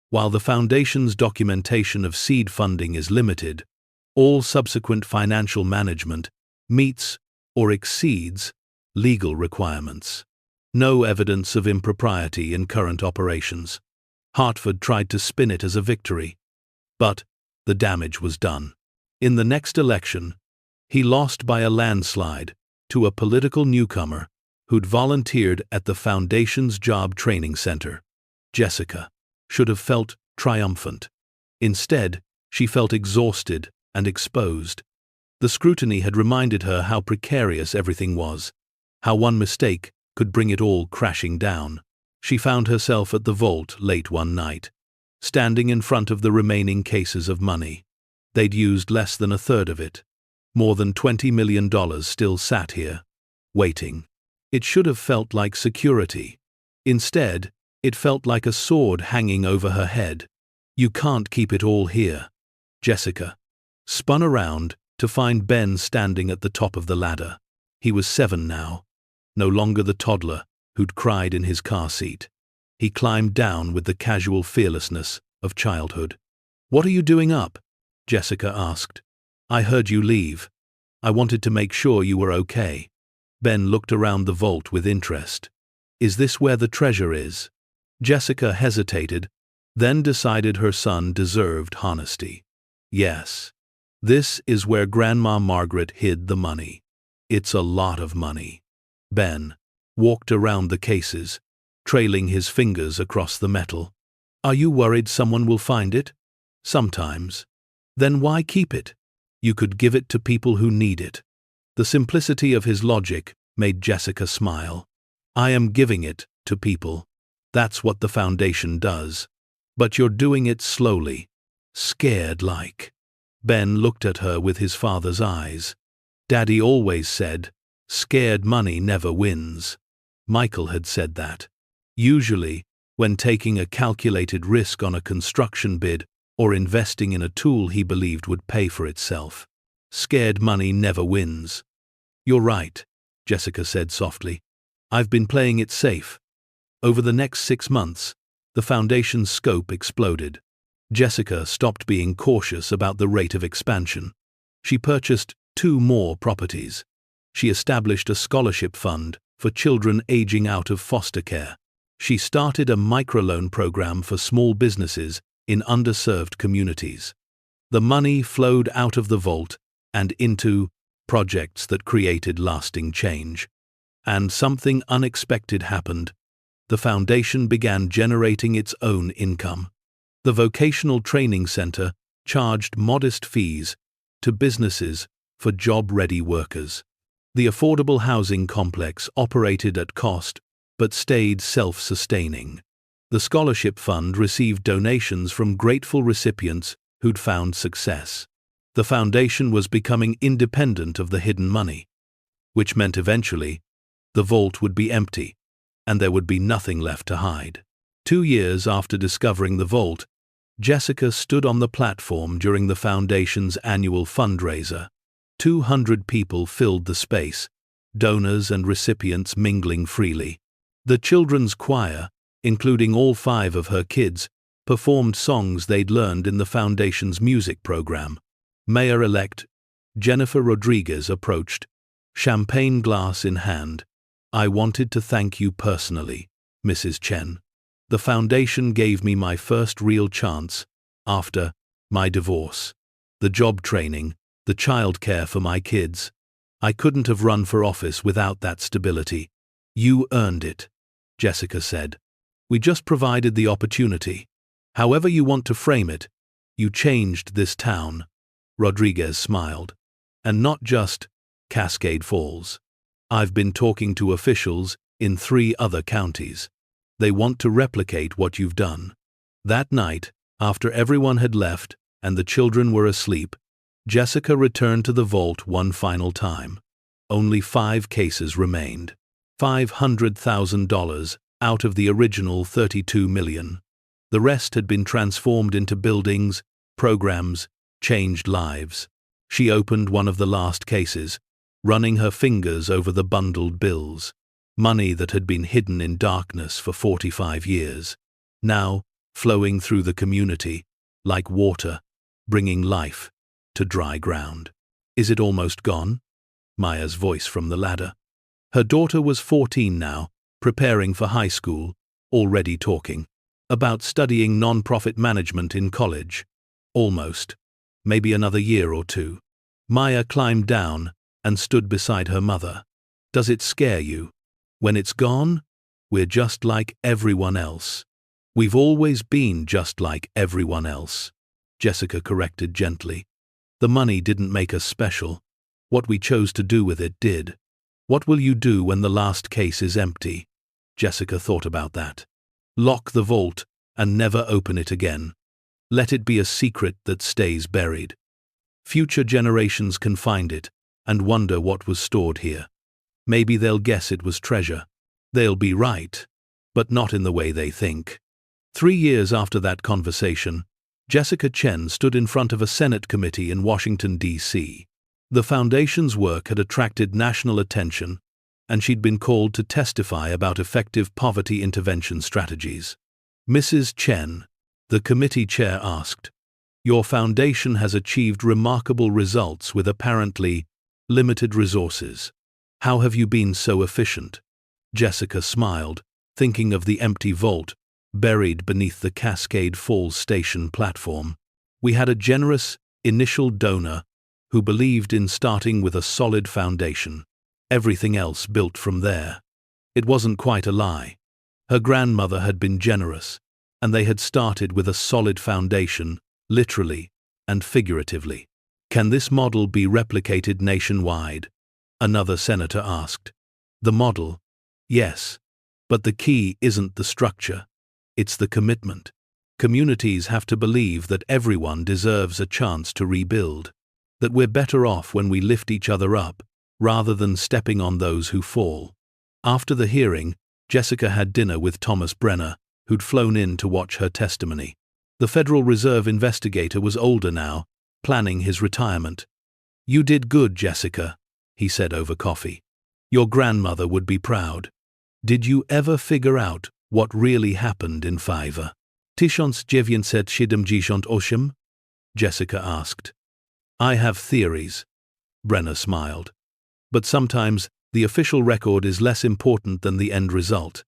While the foundation's documentation of seed funding is limited, all subsequent financial management meets or exceeds legal requirements. No evidence of impropriety in current operations. Hartford tried to spin it as a victory, but the damage was done. In the next election, he lost by a landslide to a political newcomer who'd volunteered at the foundation's job training center. Jessica should have felt triumphant. Instead, she felt exhausted and exposed. The scrutiny had reminded her how precarious everything was, how one mistake could bring it all crashing down. She found herself at the vault late one night, standing in front of the remaining cases of money. They'd used less than a third of it. More than $20 million still sat here, waiting. It should have felt like security. Instead, it felt like a sword hanging over her head. You can't keep it all here. Jessica spun around to find Ben standing at the top of the ladder. He was 7 now, no longer the toddler who'd cried in his car seat. He climbed down with the casual fearlessness of childhood. "What are you doing up?" Jessica asked. "I heard you leave. I wanted to make sure you were okay." Ben looked around the vault with interest. "Is this where the treasure is?" Jessica hesitated, then decided her son deserved honesty. "Yes. This is where Grandma Margaret hid the money. It's a lot of money." Ben walked around the cases, trailing his fingers across the metal. "Are you worried someone will find it?" "Sometimes." "Then why keep it? You could give it to people who need it." The simplicity of his logic made Jessica smile. "I am giving it to people. That's what the foundation does. But you're doing it slowly, scared-like." Ben looked at her with his father's eyes. "Daddy always said, scared money never wins." Michael had said that. Usually, when taking a calculated risk on a construction bid or investing in a tool he believed would pay for itself. Scared money never wins. "You're right," Jessica said softly. "I've been playing it safe." Over the next 6 months, the foundation's scope exploded. Jessica stopped being cautious about the rate of expansion. She purchased 2 more properties. She established a scholarship fund for children aging out of foster care. She started a microloan program for small businesses in underserved communities. The money flowed out of the vault and into projects that created lasting change. And something unexpected happened. The foundation began generating its own income. The vocational training center charged modest fees to businesses for job-ready workers. The affordable housing complex operated at cost but stayed self-sustaining. The scholarship fund received donations from grateful recipients who'd found success. The foundation was becoming independent of the hidden money, which meant eventually the vault would be empty, and there would be nothing left to hide. 2 years after discovering the vault, Jessica stood on the platform during the foundation's annual fundraiser. 200 people filled the space, donors and recipients mingling freely. The children's choir, including all 5 of her kids, performed songs they'd learned in the foundation's music program. Mayor-elect Jennifer Rodriguez approached, champagne glass in hand. "I wanted to thank you personally, Mrs. Chen. The foundation gave me my first real chance after my divorce. The job training, the childcare for my kids. I couldn't have run for office without that stability. You earned it," Jessica said. "We just provided the opportunity. However you want to frame it, you changed this town." Rodriguez smiled. "And not just Cascade Falls. I've been talking to officials in 3 other counties. They want to replicate what you've done." That night, after everyone had left and the children were asleep, Jessica returned to the vault one final time. Only 5 cases remained. $500,000 out of the original $32 million. The rest had been transformed into buildings, programs, changed lives. She opened one of the last cases, running her fingers over the bundled bills. Money that had been hidden in darkness for 45 years, now flowing through the community like water, bringing life to dry ground. "Is it almost gone?" Maya's voice from the ladder. Her daughter was 14 now, preparing for high school, already talking about studying non-profit management in college. "Almost. Maybe another year or 2. Maya climbed down and stood beside her mother. "Does it scare you? When it's gone, we're just like everyone else." "We've always been just like everyone else," Jessica corrected gently. "The money didn't make us special. What we chose to do with it did." "What will you do when the last case is empty?" Jessica thought about that. Lock the vault and never open it again. Let it be a secret that stays buried. Future generations can find it and wonder what was stored here. Maybe they'll guess it was treasure. They'll be right, but not in the way they think. 3 years after that conversation, Jessica Chen stood in front of a Senate committee in Washington, D.C. The foundation's work had attracted national attention, and she'd been called to testify about effective poverty intervention strategies. Mrs. Chen, the committee chair asked, "Your foundation has achieved remarkable results with apparently limited resources. How have you been so efficient?" Jessica smiled, thinking of the empty vault buried beneath the Cascade Falls station platform. "We had a generous, initial donor who believed in starting with a solid foundation. Everything else built from there." It wasn't quite a lie. Her grandmother had been generous, and they had started with a solid foundation, literally and figuratively. "Can this model be replicated nationwide?" another senator asked. "The model? Yes. But the key isn't the structure. It's the commitment. Communities have to believe that everyone deserves a chance to rebuild, that we're better off when we lift each other up, rather than stepping on those who fall." After the hearing, Jessica had dinner with Thomas Brenner, who'd flown in to watch her testimony. The Federal Reserve investigator was older now, planning his retirement. "You did good, Jessica," he said over coffee. "Your grandmother would be proud. Did you ever figure out what really happened in 1978? Jessica asked. "I have theories," Brenner smiled. "But sometimes the official record is less important than the end result.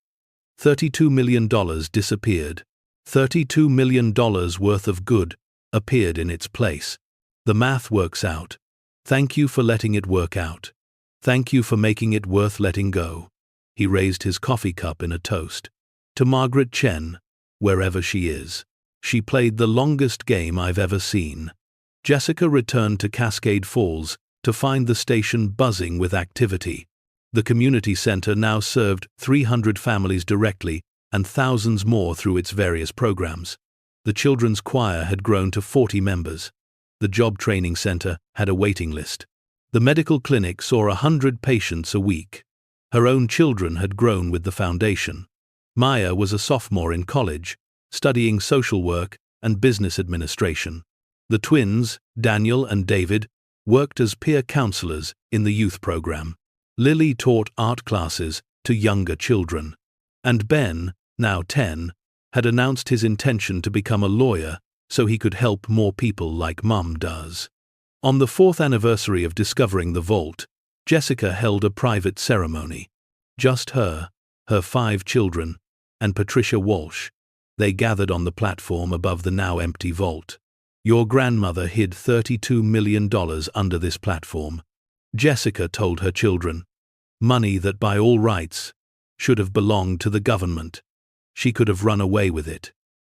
$32 million disappeared. $32 million worth of good appeared in its place. The math works out. Thank you for letting it work out. Thank you for making it worth letting go." He raised his coffee cup in a toast. "To Margaret Chen, wherever she is. She played the longest game I've ever seen." Jessica returned to Cascade Falls to find the station buzzing with activity. The community center now served 300 families directly and thousands more through its various programs. The children's choir had grown to 40 members. The job training center had a waiting list. The medical clinic saw 100 patients a week. Her own children had grown with the foundation. Maya was a sophomore in college, studying social work and business administration. The twins, Daniel and David, worked as peer counselors in the youth program. Lily taught art classes to younger children. And Ben, now 10, had announced his intention to become a lawyer so he could help more people like Mum does. On the 4th anniversary of discovering the vault, Jessica held a private ceremony. Just her 5 children, and Patricia Walsh. They gathered on the platform above the now empty vault. "Your grandmother hid $32 million under this platform," Jessica told her children. "Money that by all rights should have belonged to the government. She could have run away with it,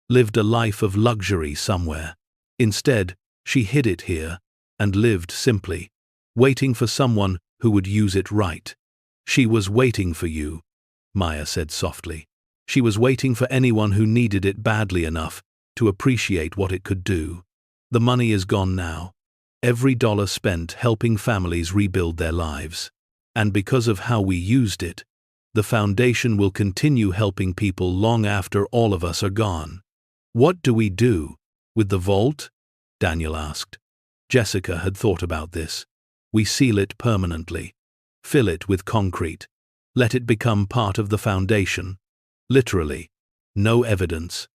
lived a life of luxury somewhere. Instead, she hid it here and lived simply, waiting for someone who would use it right. She was waiting for you," Maya said softly. "She was waiting for anyone who needed it badly enough to appreciate what it could do. The money is gone now. Every dollar spent helping families rebuild their lives. And because of how we used it, the foundation will continue helping people long after all of us are gone." "What do we do with the vault?" Daniel asked. Jessica had thought about this. "We seal it permanently. Fill it with concrete. Let it become part of the foundation. Literally. No evidence.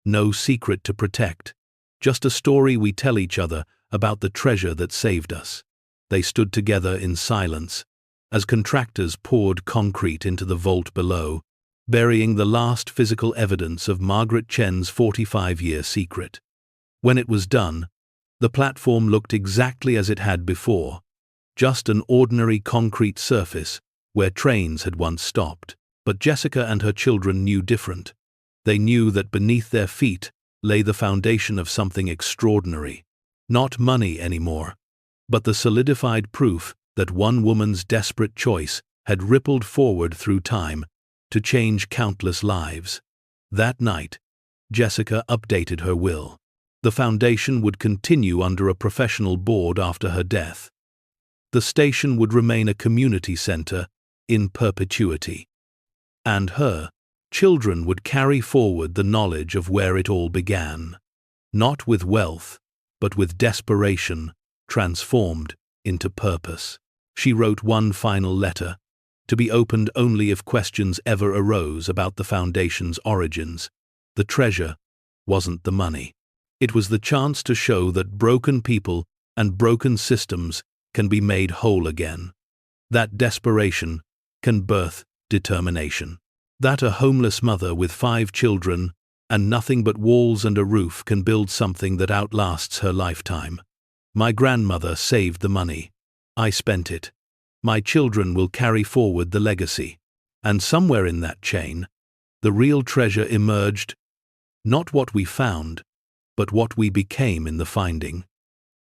No secret to protect. Just a story we tell each other about the treasure that saved us." They stood together in silence as contractors poured concrete into the vault below, burying the last physical evidence of Margaret Chen's 45-year secret. When it was done, the platform looked exactly as it had before, just an ordinary concrete surface where trains had once stopped. But Jessica and her children knew different. They knew that beneath their feet lay the foundation of something extraordinary. Not money anymore, but the solidified proof that one woman's desperate choice had rippled forward through time to change countless lives. That night, Jessica updated her will. The foundation would continue under a professional board after her death. The station would remain a community center in perpetuity. And her children would carry forward the knowledge of where it all began. Not with wealth, but with desperation, transformed into purpose. She wrote one final letter, to be opened only if questions ever arose about the foundation's origins. The treasure wasn't the money. It was the chance to show that broken people and broken systems can be made whole again. That desperation can birth determination. That a homeless mother with 5 children and nothing but walls and a roof can build something that outlasts her lifetime. My grandmother saved the money. I spent it. My children will carry forward the legacy. And somewhere in that chain, the real treasure emerged, not what we found, but what we became in the finding.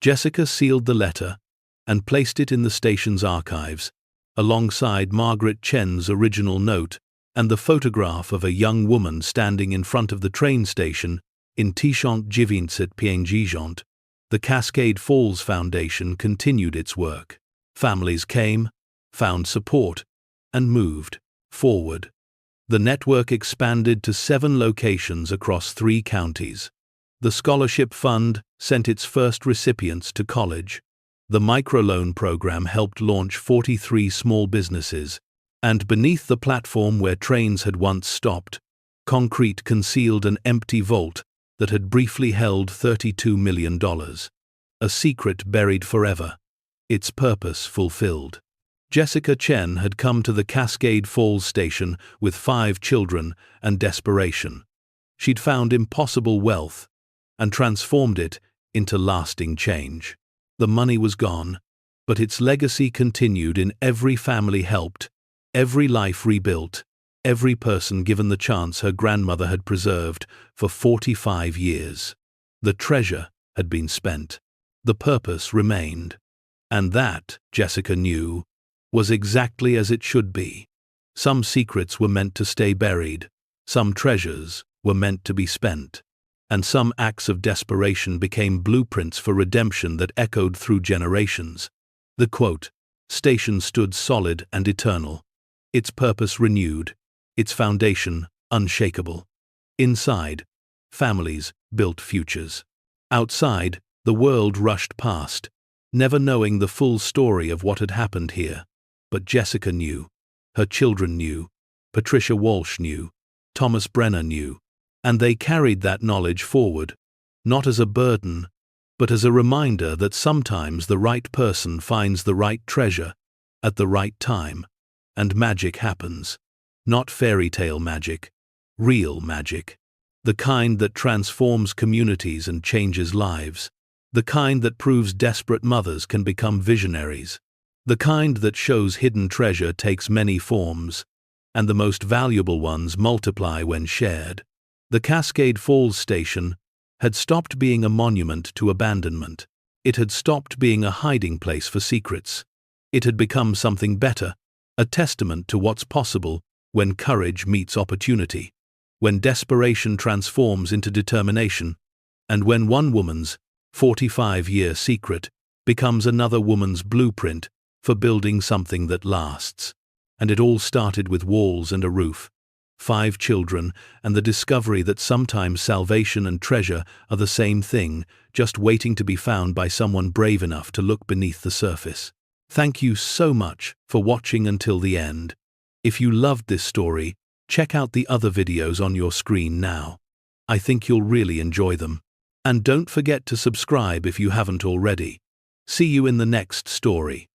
Jessica sealed the letter and placed it in the station's archives, alongside Margaret Chen's original note and the photograph of a young woman standing in front of the train station in T-Shant Jivinset Piengjijant. The Cascade Falls Foundation continued its work. Families came, found support, and moved forward. The network expanded to 7 locations across 3 counties. The Scholarship Fund sent its first recipients to college. The microloan program helped launch 43 small businesses. And beneath the platform where trains had once stopped, concrete concealed an empty vault that had briefly held $32 million. A secret buried forever, its purpose fulfilled. Jessica Chen had come to the Cascade Falls station with 5 children and desperation. She'd found impossible wealth and transformed it into lasting change. The money was gone, but its legacy continued in every family helped, every life rebuilt, every person given the chance her grandmother had preserved for 45 years. The treasure had been spent. The purpose remained. And that, Jessica knew, was exactly as it should be. Some secrets were meant to stay buried, some treasures were meant to be spent, and some acts of desperation became blueprints for redemption that echoed through generations. The station stood solid and eternal, its purpose renewed, its foundation unshakable. Inside, families built futures. Outside, the world rushed past, never knowing the full story of what had happened here. But Jessica knew, her children knew, Patricia Walsh knew, Thomas Brenner knew, and they carried that knowledge forward, not as a burden, but as a reminder that sometimes the right person finds the right treasure at the right time. And magic happens. Not fairy tale magic, real magic. The kind that transforms communities and changes lives. The kind that proves desperate mothers can become visionaries. The kind that shows hidden treasure takes many forms, and the most valuable ones multiply when shared. The Cascade Falls station had stopped being a monument to abandonment. It had stopped being a hiding place for secrets. It had become something better. A testament to what's possible when courage meets opportunity, when desperation transforms into determination, and when one woman's 45-year secret becomes another woman's blueprint for building something that lasts. And it all started with walls and a roof, 5 children, and the discovery that sometimes salvation and treasure are the same thing, just waiting to be found by someone brave enough to look beneath the surface. Thank you so much for watching until the end. If you loved this story, check out the other videos on your screen now. I think you'll really enjoy them. And don't forget to subscribe if you haven't already. See you in the next story.